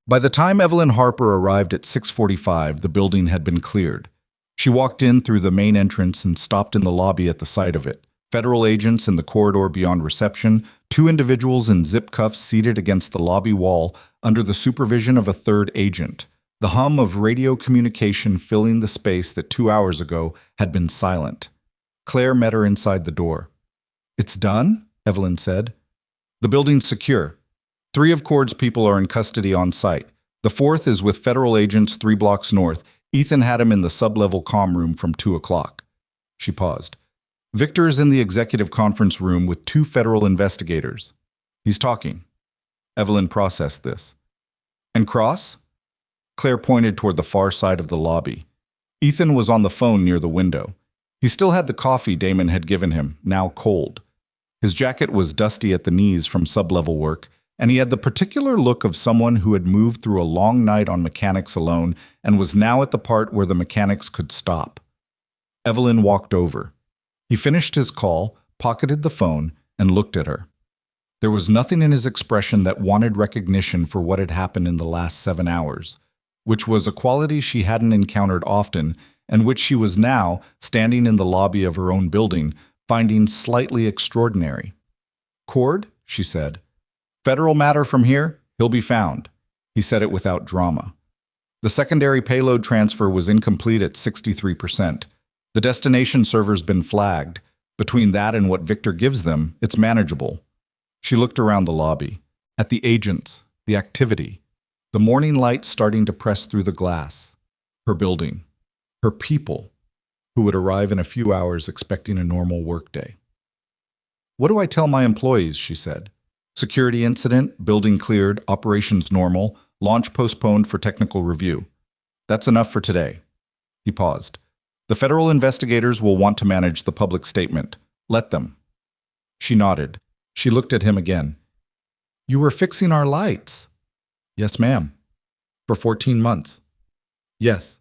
By the time Evelyn Harper arrived at 6:45, the building had been cleared. She walked in through the main entrance and stopped in the lobby at the sight of it. Federal agents in the corridor beyond reception, 2 individuals in zip cuffs seated against the lobby wall under the supervision of a 3rd agent. The hum of radio communication filling the space that 2 hours ago had been silent. Claire met her inside the door. It's done? Evelyn said. The building's secure. 3 of Cord's people are in custody on site. The 4th is with federal agents 3 blocks north. Ethan had him in the sub-level comm room from 2 o'clock. She paused. Victor is in the executive conference room with 2 federal investigators. He's talking. Evelyn processed this. And Cross? Claire pointed toward the far side of the lobby. Ethan was on the phone near the window. He still had the coffee Damon had given him, now cold. His jacket was dusty at the knees from sub-level work, and he had the particular look of someone who had moved through a long night on mechanics alone and was now at the part where the mechanics could stop. Evelyn walked over. He finished his call, pocketed the phone, and looked at her. There was nothing in his expression that wanted recognition for what had happened in the last 7 hours, which was a quality she hadn't encountered often and which she was now, standing in the lobby of her own building, finding slightly extraordinary. "Cord," she said. "Federal matter from here, he'll be found." He said it without drama. The secondary payload transfer was incomplete at 63%. The destination server's been flagged. Between that and what Victor gives them, it's manageable. She looked around the lobby, at the agents, the activity, the morning light starting to press through the glass, her building, her people, who would arrive in a few hours expecting a normal workday. "What do I tell my employees?" she said. "Security incident, building cleared, operations normal, launch postponed for technical review. That's enough for today." He paused. "The federal investigators will want to manage the public statement. Let them." She nodded. She looked at him again. "You were fixing our lights." "Yes, ma'am." "For 14 months." "Yes."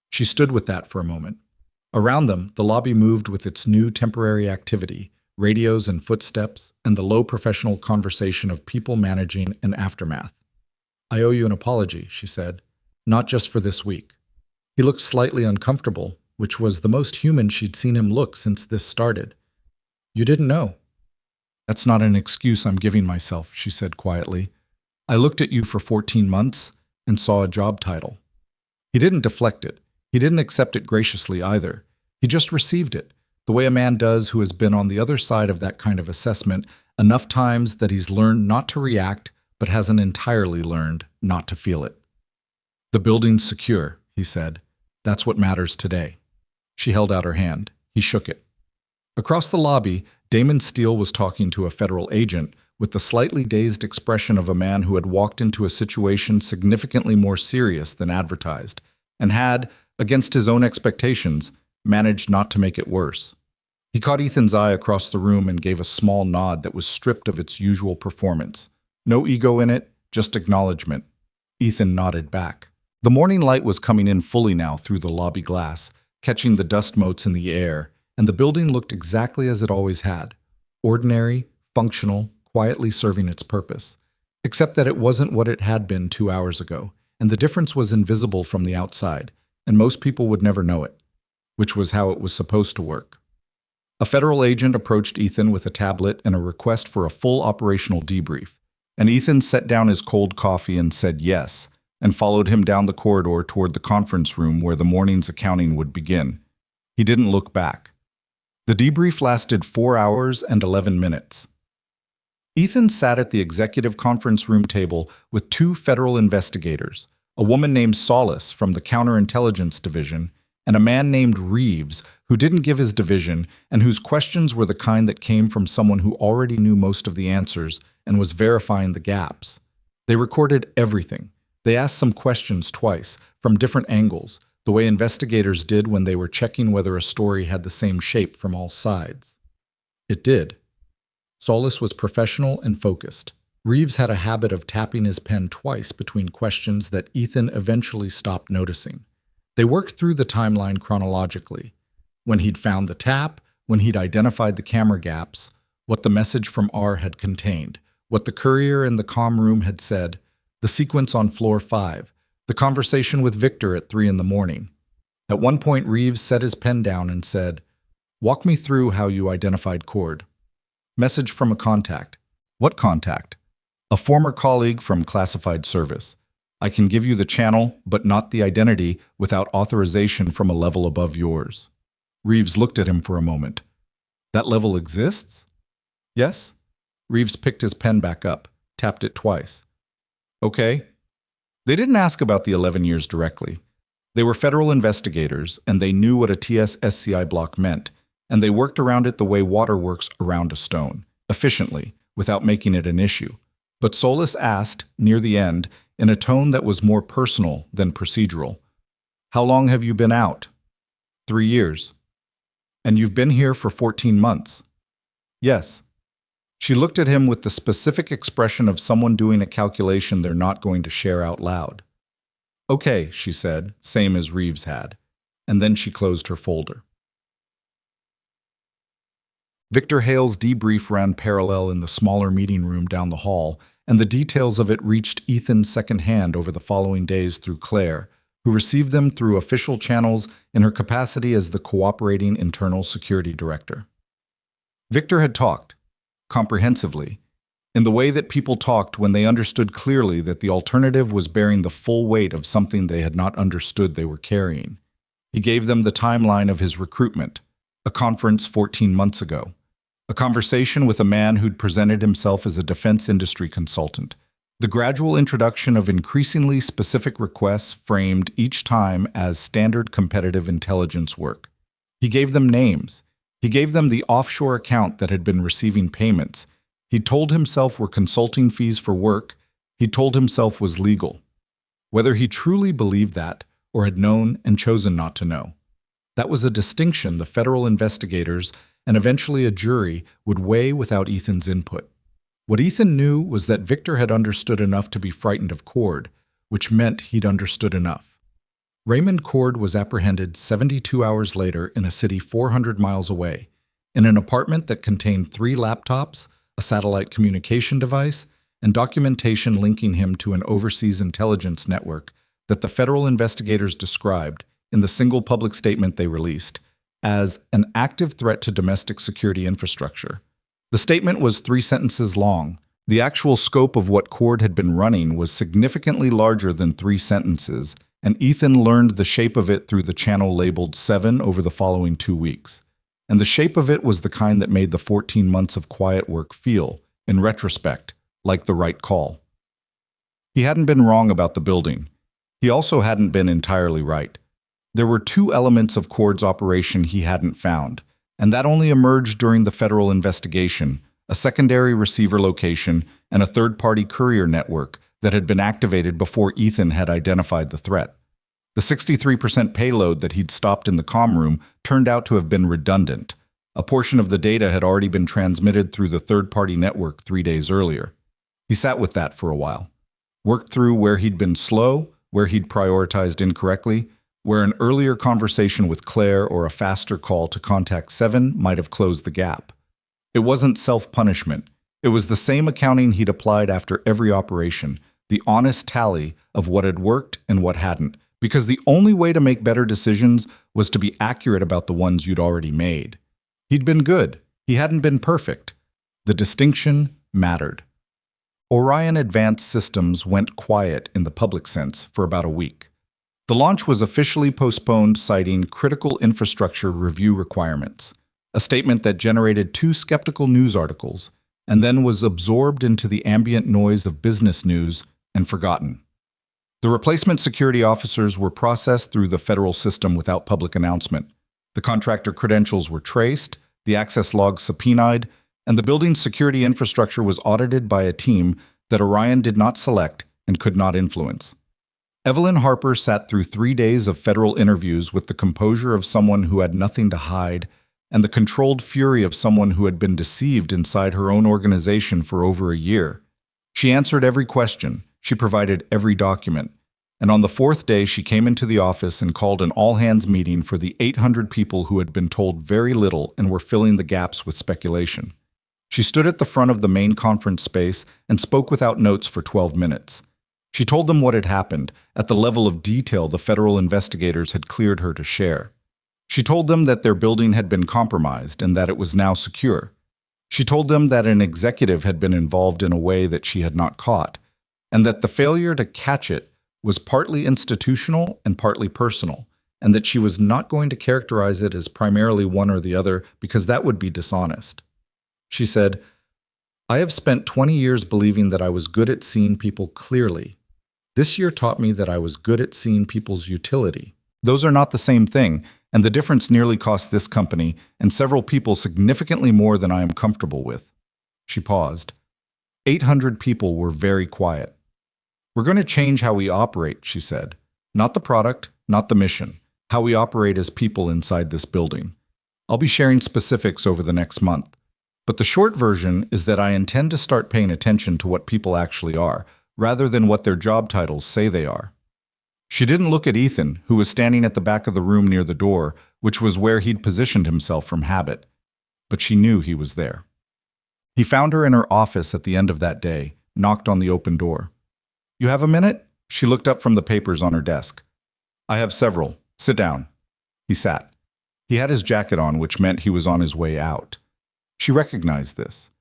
She stood with that for a moment. Around them, the lobby moved with its new temporary activity, radios and footsteps, and the low professional conversation of people managing an aftermath. "I owe you an apology," she said. "Not just for this week." He looked slightly uncomfortable, which was the most human she'd seen him look since this started. "You didn't know." "That's not an excuse I'm giving myself," she said quietly. "I looked at you for 14 months and saw a job title." He didn't deflect it. He didn't accept it graciously either. He just received it, the way a man does who has been on the other side of that kind of assessment enough times that he's learned not to react, but hasn't entirely learned not to feel it. "The building's secure," he said. "That's what matters today." She held out her hand. He shook it. Across the lobby, Damon Steele was talking to a federal agent with the slightly dazed expression of a man who had walked into a situation significantly more serious than advertised, and had, against his own expectations, managed not to make it worse. He caught Ethan's eye across the room and gave a small nod that was stripped of its usual performance. No ego in it, just acknowledgement. Ethan nodded back. The morning light was coming in fully now through the lobby glass, catching the dust motes in the air, and the building looked exactly as it always had. Ordinary, functional, quietly serving its purpose. Except that it wasn't what it had been 2 hours ago, and the difference was invisible from the outside, and most people would never know it, which was how it was supposed to work. A federal agent approached Ethan with a tablet and a request for a full operational debrief, and Ethan set down his cold coffee and said yes, and followed him down the corridor toward the conference room where the morning's accounting would begin. He didn't look back. The debrief lasted 4 hours and 11 minutes. Ethan sat at the executive conference room table with 2 federal investigators, a woman named Solace from the Counterintelligence Division, and a man named Reeves, who didn't give his division and whose questions were the kind that came from someone who already knew most of the answers and was verifying the gaps. They recorded everything. They asked some questions twice, from different angles, the way investigators did when they were checking whether a story had the same shape from all sides. It did. Solace was professional and focused. Reeves had a habit of tapping his pen twice between questions that Ethan eventually stopped noticing. They worked through the timeline chronologically. When he'd found the tap, when he'd identified the camera gaps, what the message from R had contained, what the courier in the comm room had said, the sequence on floor 5, the conversation with Victor at 3 in the morning. At one point, Reeves set his pen down and said, "Walk me through how you identified Cord." Message from a contact. What contact? A former colleague from classified service. I can give you the channel, but not the identity, without authorization from a level above yours. Reeves looked at him for a moment. That level exists? Yes? Reeves picked his pen back up, tapped it twice. Okay. They didn't ask about the 11 years directly. They were federal investigators, and they knew what a TS-SCI block meant, and they worked around it the way water works around a stone, efficiently, without making it an issue. But Solis asked, near the end, in a tone that was more personal than procedural, "How long have you been out?" 3 years. "And you've been here for 14 months. Yes." She looked at him with the specific expression of someone doing a calculation they're not going to share out loud. "Okay," she said, same as Reeves had. And then she closed her folder. Victor Hale's debrief ran parallel in the smaller meeting room down the hall, and the details of it reached Ethan secondhand over the following days through Claire, who received them through official channels in her capacity as the cooperating internal security director. Victor had talked, comprehensively, in the way that people talked when they understood clearly that the alternative was bearing the full weight of something they had not understood they were carrying. He gave them the timeline of his recruitment, a conference 14 months ago, a conversation with a man who'd presented himself as a defense industry consultant, the gradual introduction of increasingly specific requests framed each time as standard competitive intelligence work. He gave them names. He gave them the offshore account that had been receiving payments. He told himself were consulting fees for work. He told himself was legal. Whether he truly believed that or had known and chosen not to know, that was a distinction the federal investigators and eventually a jury would weigh without Ethan's input. What Ethan knew was that Victor had understood enough to be frightened of Cord, which meant he'd understood enough. Raymond Cord was apprehended 72 hours later in a city 400 miles away, in an apartment that contained 3 laptops, a satellite communication device, and documentation linking him to an overseas intelligence network that the federal investigators described, in the single public statement they released, as an active threat to domestic security infrastructure. The statement was 3 sentences long. The actual scope of what Cord had been running was significantly larger than 3 sentences, and Ethan learned the shape of it through the channel labeled 7 over the following 2 weeks. And the shape of it was the kind that made the 14 months of quiet work feel, in retrospect, like the right call. He hadn't been wrong about the building. He also hadn't been entirely right. There were 2 elements of Cord's operation he hadn't found, and that only emerged during the federal investigation: a secondary receiver location and a third-party courier network that had been activated before Ethan had identified the threat. The 63% payload that he'd stopped in the comm room turned out to have been redundant. A portion of the data had already been transmitted through the third-party network 3 days earlier. He sat with that for a while, worked through where he'd been slow, where he'd prioritized incorrectly, where an earlier conversation with Claire or a faster call to Contact 7 might have closed the gap. It wasn't self-punishment. It was the same accounting he'd applied after every operation, the honest tally of what had worked and what hadn't, because the only way to make better decisions was to be accurate about the ones you'd already made. He'd been good. He hadn't been perfect. The distinction mattered. Orion Advanced Systems went quiet in the public sense for about a week. The launch was officially postponed, citing critical infrastructure review requirements, a statement that generated 2 skeptical news articles, and then was absorbed into the ambient noise of business news and forgotten. The replacement security officers were processed through the federal system without public announcement. The contractor credentials were traced, the access logs subpoenaed, and the building's security infrastructure was audited by a team that Orion did not select and could not influence. Evelyn Harper sat through 3 days of federal interviews with the composure of someone who had nothing to hide and the controlled fury of someone who had been deceived inside her own organization for over a year. She answered every question, she provided every document, and on the 4th day she came into the office and called an all-hands meeting for the 800 people who had been told very little and were filling the gaps with speculation. She stood at the front of the main conference space and spoke without notes for 12 minutes. She told them what had happened, at the level of detail the federal investigators had cleared her to share. She told them that their building had been compromised and that it was now secure. She told them that an executive had been involved in a way that she had not caught, and that the failure to catch it was partly institutional and partly personal, and that she was not going to characterize it as primarily one or the other because that would be dishonest. She said, "I have spent 20 years believing that I was good at seeing people clearly. This year taught me that I was good at seeing people's utility. Those are not the same thing, and the difference nearly cost this company and several people significantly more than I am comfortable with." She paused. 800 people were very quiet. We're going to change how we operate, she said. Not the product, not the mission. How we operate as people inside this building. I'll be sharing specifics over the next month. But the short version is that I intend to start paying attention to what people actually are, rather than what their job titles say they are. She didn't look at Ethan, who was standing at the back of the room near the door, which was where he'd positioned himself from habit. But she knew he was there. He found her in her office at the end of that day, knocked on the open door. "You have a minute?" She looked up from the papers on her desk. "I have several. Sit down." He sat. He had his jacket on, which meant he was on his way out. She recognized this.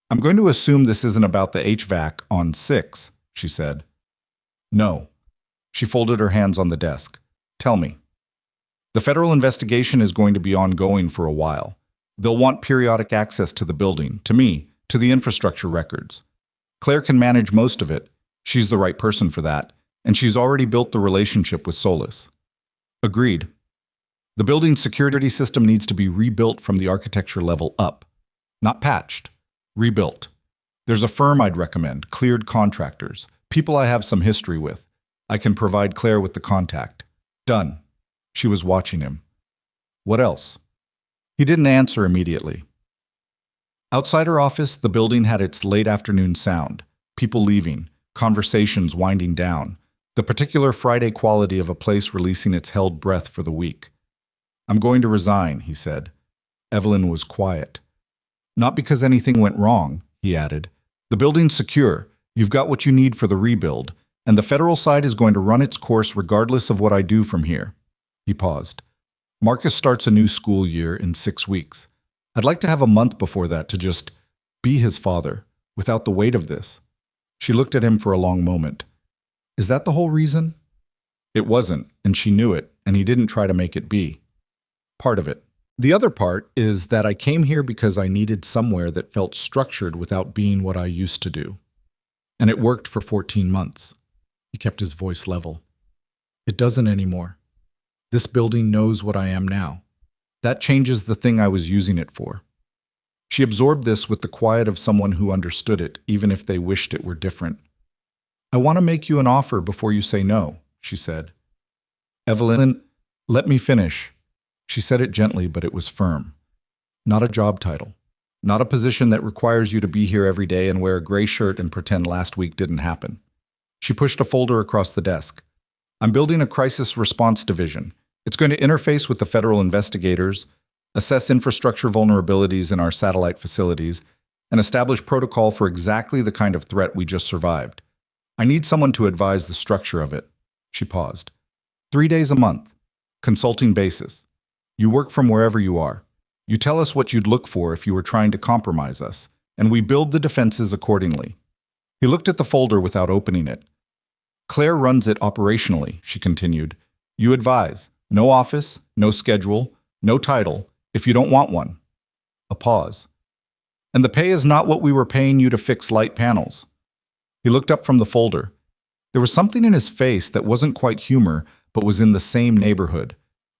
"I'm going to assume this isn't about the HVAC on 6, she said. "No." She folded her hands on the desk. "Tell me." "The federal investigation is going to be ongoing for a while. They'll want periodic access to the building, to me, to the infrastructure records. Claire can manage most of it. She's the right person for that, and she's already built the relationship with Solis." "Agreed." "The building's security system needs to be rebuilt from the architecture level up. Not patched. Rebuilt. There's a firm I'd recommend, cleared contractors, people I have some history with. I can provide Claire with the contact." "Done." She was watching him. "What else?" He didn't answer immediately. Outside her office, the building had its late afternoon sound. People leaving, conversations winding down, the particular Friday quality of a place releasing its held breath for the week. "I'm going to resign," he said. Evelyn was quiet. "Not because anything went wrong," he added. "The building's secure. You've got what you need for the rebuild, and the federal side is going to run its course regardless of what I do from here." He paused. "Marcus starts a new school year in 6 weeks. I'd like to have a month before that to just be his father, without the weight of this." She looked at him for a long moment. "Is that the whole reason?" It wasn't, and she knew it, and he didn't try to make it be. "Part of it. The other part is that I came here because I needed somewhere that felt structured without being what I used to do. And it worked for 14 months. He kept his voice level. "It doesn't anymore. This building knows what I am now. That changes the thing I was using it for." She absorbed this with the quiet of someone who understood it, even if they wished it were different. "I want to make you an offer before you say no," she said. "Evelyn, let me finish." She said it gently, but it was firm. "Not a job title. Not a position that requires you to be here every day and wear a gray shirt and pretend last week didn't happen." She pushed a folder across the desk. "I'm building a crisis response division. It's going to interface with the federal investigators, assess infrastructure vulnerabilities in our satellite facilities, and establish protocol for exactly the kind of threat we just survived. I need someone to advise the structure of it." She paused. 3 days a month. Consulting basis. You work from wherever you are. You tell us what you'd look for if you were trying to compromise us, and we build the defenses accordingly." He looked at the folder without opening it. "Claire runs it operationally," she continued. "You advise. No office, no schedule, no title, if you don't want one." A pause. "And the pay is not what we were paying you to fix light panels." He looked up from the folder. There was something in his face that wasn't quite humor, but was in the same neighborhood.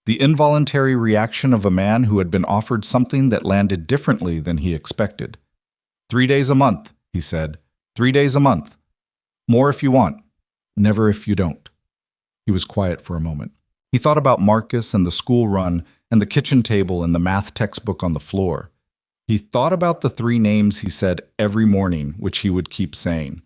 The involuntary reaction of a man who had been offered something that landed differently than he expected. 3 days a month, he said. 3 days a month. More if you want. Never if you don't." He was quiet for a moment. He thought about Marcus and the school run and the kitchen table and the math textbook on the floor. He thought about the 3 names he said every morning, which he would keep saying.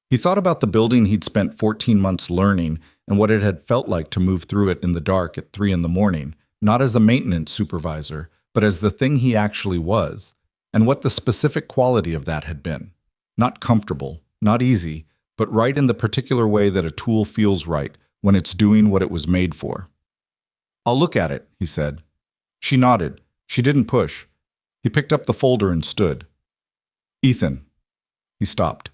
He thought about the building he'd spent 14 months learning and what it had felt like to move through it in the dark at 3 in the morning, not as a maintenance supervisor, but as the thing he actually was, and what the specific quality of that had been. Not comfortable, not easy, but right in the particular way that a tool feels right when it's doing what it was made for. "I'll look at it," he said. She nodded. She didn't push. He picked up the folder and stood. "Ethan." He stopped.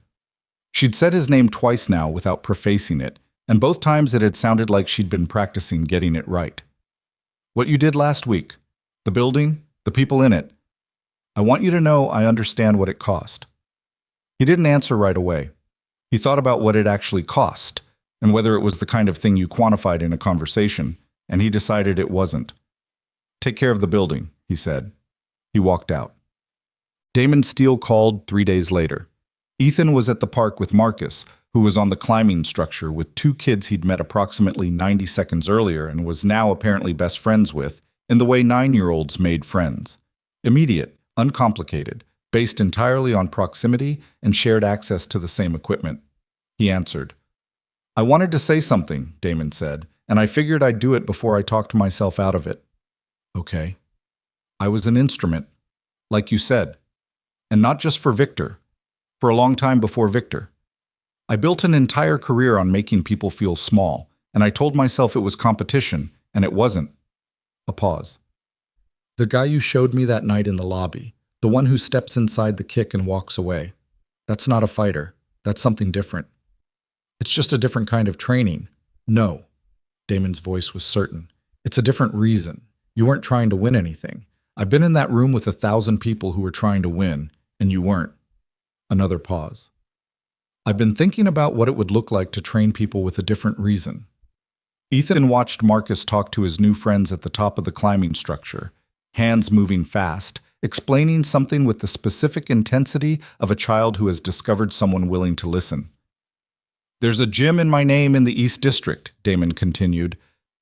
She'd said his name twice now without prefacing it, and both times it had sounded like she'd been practicing getting it right. "What you did last week, the building, the people in it, I want you to know I understand what it cost." He didn't answer right away. He thought about what it actually cost, and whether it was the kind of thing you quantified in a conversation, and he decided it wasn't. "Take care of the building," he said. He walked out. Damon Steele called 3 days later. Ethan was at the park with Marcus, who was on the climbing structure with two kids he'd met approximately 90 seconds earlier and was now apparently best friends with, in the way 9-year-olds made friends. Immediate, uncomplicated, based entirely on proximity and shared access to the same equipment. He answered. I wanted to say something, Damon said, and I figured I'd do it before I talked myself out of it. Okay. I was an instrument, like you said, and not just for Victor, for a long time before Victor. I built an entire career on making people feel small, and I told myself it was competition, and it wasn't. A pause. The guy you showed me that night in the lobby, the one who steps inside the kick and walks away. That's not a fighter. That's something different. It's just a different kind of training. No. Damon's voice was certain. It's a different reason. You weren't trying to win anything. I've been in that room with 1,000 people who were trying to win, and you weren't. Another pause. I've been thinking about what it would look like to train people with a different reason. Ethan watched Marcus talk to his new friends at the top of the climbing structure, hands moving fast, explaining something with the specific intensity of a child who has discovered someone willing to listen. There's a gym in my name in the East District, Damon continued.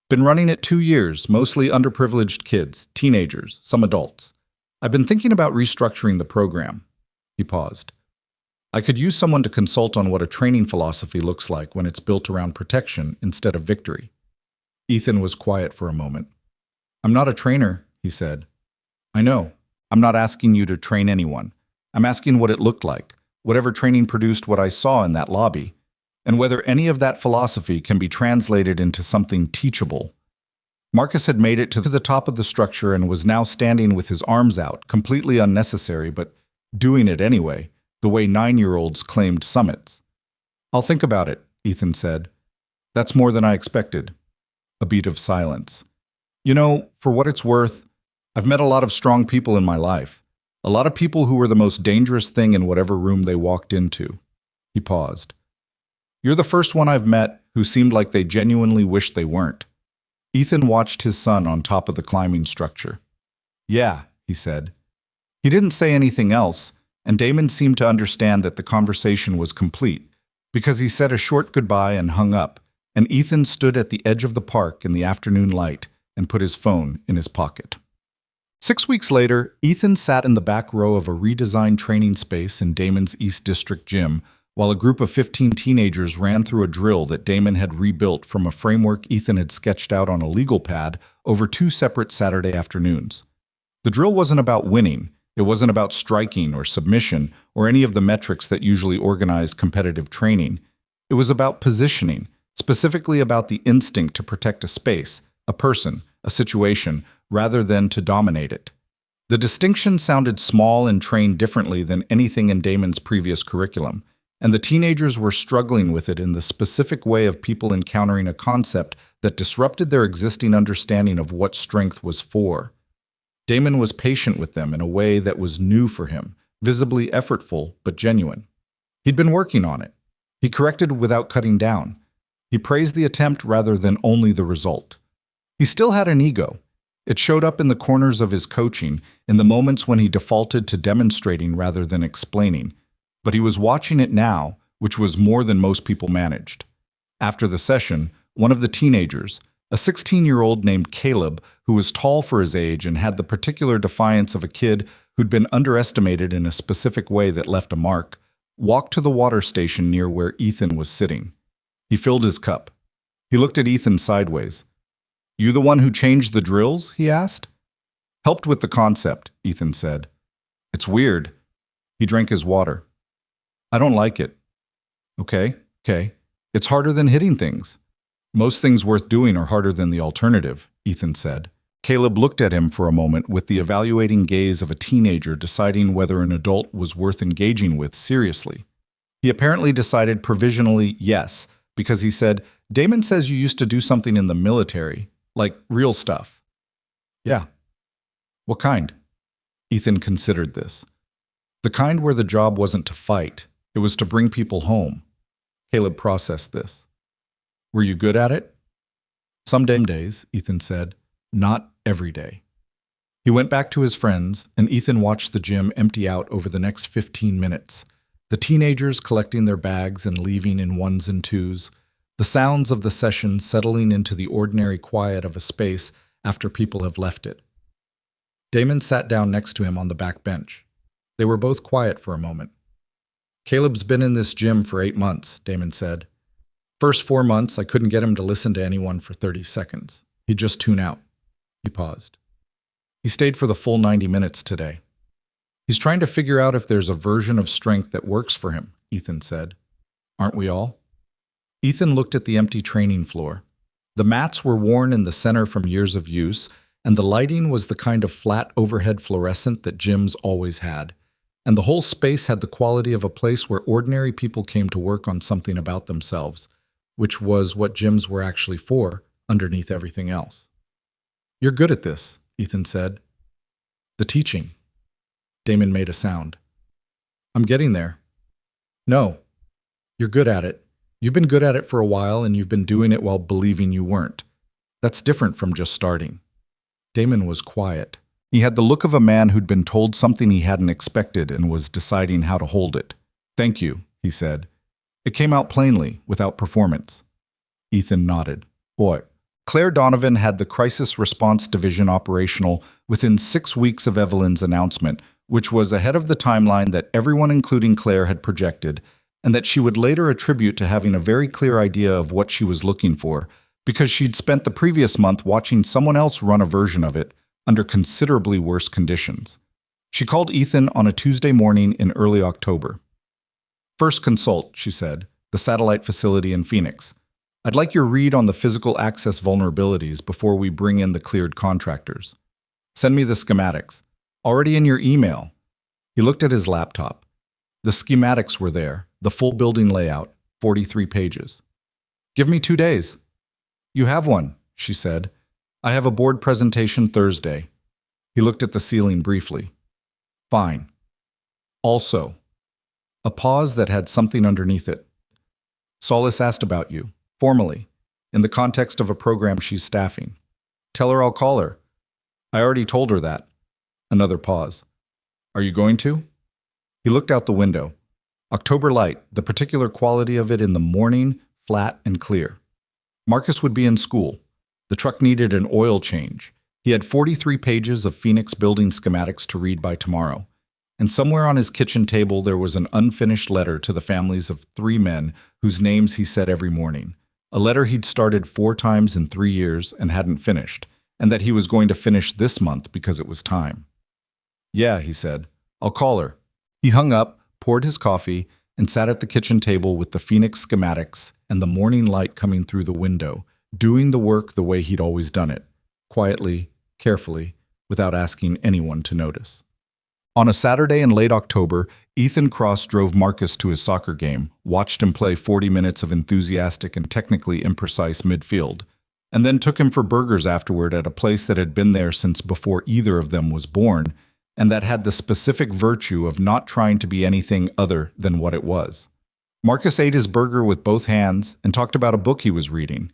Been running it 2 years, mostly underprivileged kids, teenagers, some adults. I've been thinking about restructuring the program. He paused. I could use someone to consult on what a training philosophy looks like when it's built around protection instead of victory. Ethan was quiet for a moment. I'm not a trainer, he said. I know. I'm not asking you to train anyone. I'm asking what it looked like, whatever training produced what I saw in that lobby, and whether any of that philosophy can be translated into something teachable. Marcus had made it to the top of the structure and was now standing with his arms out, completely unnecessary, but doing it anyway, the way 9-year-olds claimed summits. I'll think about it, Ethan said. That's more than I expected. A beat of silence. You know, for what it's worth, I've met a lot of strong people in my life. A lot of people who were the most dangerous thing in whatever room they walked into. He paused. You're the first one I've met who seemed like they genuinely wished they weren't. Ethan watched his son on top of the climbing structure. Yeah, he said. He didn't say anything else, and Damon seemed to understand that the conversation was complete, because he said a short goodbye and hung up, and Ethan stood at the edge of the park in the afternoon light and put his phone in his pocket. 6 weeks later, Ethan sat in the back row of a redesigned training space in Damon's East District gym while a group of 15 teenagers ran through a drill that Damon had rebuilt from a framework Ethan had sketched out on a legal pad over 2 separate Saturday afternoons. The drill wasn't about winning. It wasn't about striking or submission or any of the metrics that usually organize competitive training. It was about positioning, specifically about the instinct to protect a space, a person, a situation, rather than to dominate it. The distinction sounded small and trained differently than anything in Damon's previous curriculum, and the teenagers were struggling with it in the specific way of people encountering a concept that disrupted their existing understanding of what strength was for. Damon was patient with them in a way that was new for him, visibly effortful but genuine. He'd been working on it. He corrected without cutting down. He praised the attempt rather than only the result. He still had an ego. It showed up in the corners of his coaching, in the moments when he defaulted to demonstrating rather than explaining. But he was watching it now, which was more than most people managed. After the session, one of the teenagers, a 16-year-old named Caleb, who was tall for his age and had the particular defiance of a kid who'd been underestimated in a specific way that left a mark, walked to the water station near where Ethan was sitting. He filled his cup. He looked at Ethan sideways. You the one who changed the drills? He asked. Helped with the concept, Ethan said. It's weird. He drank his water. I don't like it. Okay. It's harder than hitting things. Most things worth doing are harder than the alternative, Ethan said. Caleb looked at him for a moment with the evaluating gaze of a teenager deciding whether an adult was worth engaging with seriously. He apparently decided provisionally yes, because he said, Damon says you used to do something in the military, like real stuff. Yeah. What kind? Ethan considered this. The kind where the job wasn't to fight, it was to bring people home. Caleb processed this. Were you good at it? Some days, Ethan said. Not every day. He went back to his friends, and Ethan watched the gym empty out over the next 15 minutes. The teenagers collecting their bags and leaving in ones and twos, the sounds of the session settling into the ordinary quiet of a space after people have left it. Damon sat down next to him on the back bench. They were both quiet for a moment. "Caleb's been in this gym for 8 months, Damon said. First 4 months, I couldn't get him to listen to anyone for 30 seconds. He'd just tune out." He paused. "He stayed for the full 90 minutes today. He's trying to figure out if there's a version of strength that works for him," Ethan said. "Aren't we all?" Ethan looked at the empty training floor. The mats were worn in the center from years of use, and the lighting was the kind of flat overhead fluorescent that gyms always had. And the whole space had the quality of a place where ordinary people came to work on something about themselves, which was what gyms were actually for, underneath everything else. "You're good at this," Ethan said. "The teaching." Damon made a sound. "I'm getting there." "No. You're good at it. You've been good at it for a while, and you've been doing it while believing you weren't. That's different from just starting." Damon was quiet. He had the look of a man who'd been told something he hadn't expected and was deciding how to hold it. "Thank you," he said. "It came out plainly, without performance." Ethan nodded. "Boy." Claire Donovan had the Crisis Response Division operational within 6 weeks of Evelyn's announcement, which was ahead of the timeline that everyone, including Claire, had projected, and that she would later attribute to having a very clear idea of what she was looking for, because she'd spent the previous month watching someone else run a version of it under considerably worse conditions. She called Ethan on a Tuesday morning in early October. "First consult," she said, "the satellite facility in Phoenix. I'd like your read on the physical access vulnerabilities before we bring in the cleared contractors. Send me the schematics. Already in your email." He looked at his laptop. The schematics were there, the full building layout, 43 pages. "Give me 2 days." "You have one," she said. "I have a board presentation Thursday." He looked at the ceiling briefly. "Fine." "Also." A pause that had something underneath it. "Solis asked about you, formally, in the context of a program she's staffing. Tell her I'll call her." "I already told her that." Another pause. "Are you going to?" He looked out the window. October light, the particular quality of it in the morning, flat and clear. Marcus would be in school. The truck needed an oil change. He had 43 pages of Phoenix building schematics to read by tomorrow. And somewhere on his kitchen table there was an unfinished letter to the families of 3 men whose names he said every morning. A letter he'd started 4 times in 3 years and hadn't finished, and that he was going to finish this month because it was time. "Yeah," he said. "I'll call her." He hung up, poured his coffee, and sat at the kitchen table with the Phoenix schematics and the morning light coming through the window, doing the work the way he'd always done it, quietly, carefully, without asking anyone to notice. On a Saturday in late October, Ethan Cross drove Marcus to his soccer game, watched him play 40 minutes of enthusiastic and technically imprecise midfield, and then took him for burgers afterward at a place that had been there since before either of them was born, and that had the specific virtue of not trying to be anything other than what it was. Marcus ate his burger with both hands and talked about a book he was reading.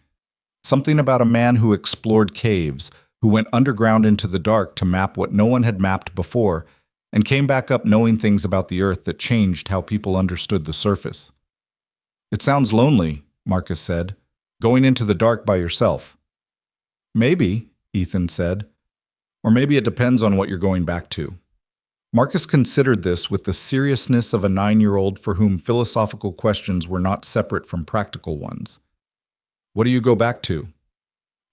Something about a man who explored caves, who went underground into the dark to map what no one had mapped before, and came back up knowing things about the earth that changed how people understood the surface. "It sounds lonely," Marcus said, "going into the dark by yourself." "Maybe," Ethan said. "Or maybe it depends on what you're going back to." Marcus considered this with the seriousness of a 9-year-old for whom philosophical questions were not separate from practical ones. "What do you go back to?"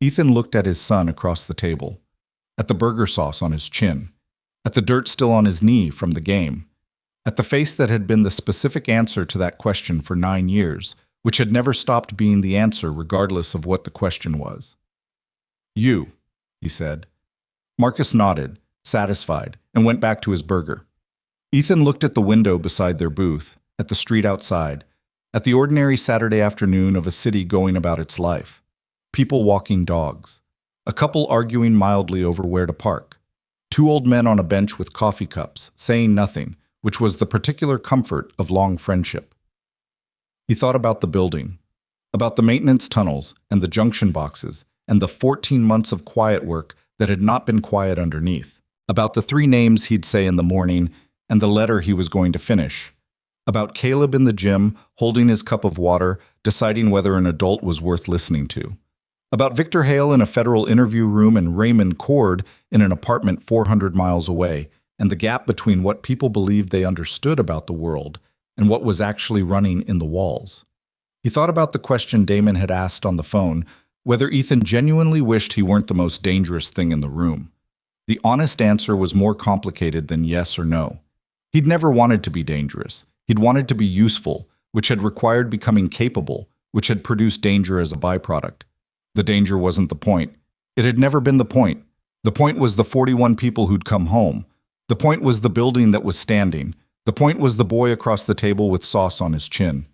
Ethan looked at his son across the table, at the burger sauce on his chin, at the dirt still on his knee from the game, at the face that had been the specific answer to that question for 9 years, which had never stopped being the answer regardless of what the question was. "You," he said. Marcus nodded, satisfied, and went back to his burger. Ethan looked at the window beside their booth, at the street outside, at the ordinary Saturday afternoon of a city going about its life. People walking dogs. A couple arguing mildly over where to park. 2 old men on a bench with coffee cups, saying nothing, which was the particular comfort of long friendship. He thought about the building, about the maintenance tunnels and the junction boxes, and the 14 months of quiet work that had not been quiet underneath, about the 3 names he'd say in the morning and the letter he was going to finish, About Caleb in the gym, holding his cup of water, deciding whether an adult was worth listening to. About Victor Hale in a federal interview room and Raymond Cord in an apartment 400 miles away, and the gap between what people believed they understood about the world and what was actually running in the walls. He thought about the question Damon had asked on the phone, whether Ethan genuinely wished he weren't the most dangerous thing in the room. The honest answer was more complicated than yes or no. He'd never wanted to be dangerous. He'd wanted to be useful, which had required becoming capable, which had produced danger as a byproduct. The danger wasn't the point. It had never been the point. The point was the 41 people who'd come home. The point was the building that was standing. The point was the boy across the table with sauce on his chin.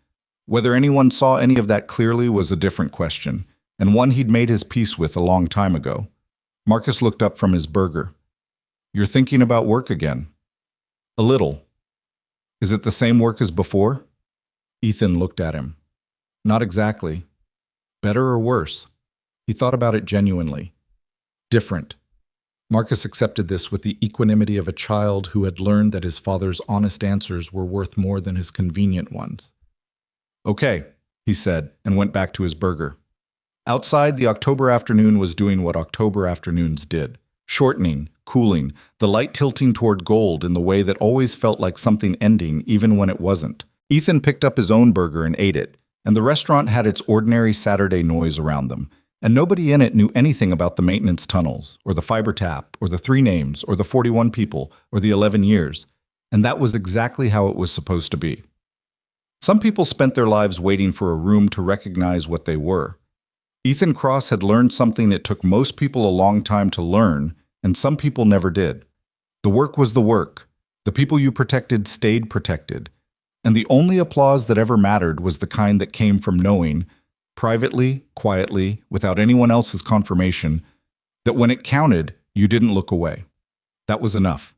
Whether anyone saw any of that clearly was a different question, and one he'd made his peace with a long time ago. Marcus looked up from his burger. "You're thinking about work again?" "A little." "Is it the same work as before?" Ethan looked at him. "Not exactly. Better or worse?" He thought about it genuinely. "Different." Marcus accepted this with the equanimity of a child who had learned that his father's honest answers were worth more than his convenient ones. "Okay," he said, and went back to his burger. Outside, the October afternoon was doing what October afternoons did. Shortening, cooling, the light tilting toward gold in the way that always felt like something ending even when it wasn't. Ethan picked up his own burger and ate it, and the restaurant had its ordinary Saturday noise around them, and nobody in it knew anything about the maintenance tunnels, or the fiber tap, or the 3 names, or the 41 people, or the 11 years, and that was exactly how it was supposed to be. Some people spent their lives waiting for a room to recognize what they were. Ethan Cross had learned something it took most people a long time to learn, and some people never did. The work was the work. The people you protected stayed protected. And the only applause that ever mattered was the kind that came from knowing, privately, quietly, without anyone else's confirmation, that when it counted, you didn't look away. That was enough.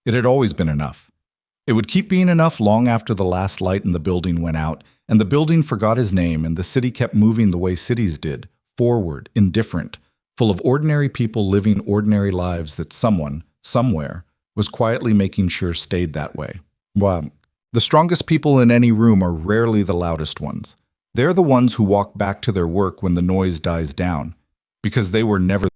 It had always been enough. It would keep being enough long after the last light in the building went out, and the building forgot his name, and the city kept moving the way cities did, forward, indifferent, full of ordinary people living ordinary lives that someone, somewhere, was quietly making sure stayed that way. Well, the strongest people in any room are rarely the loudest ones. They're the ones who walk back to their work when the noise dies down, because they were never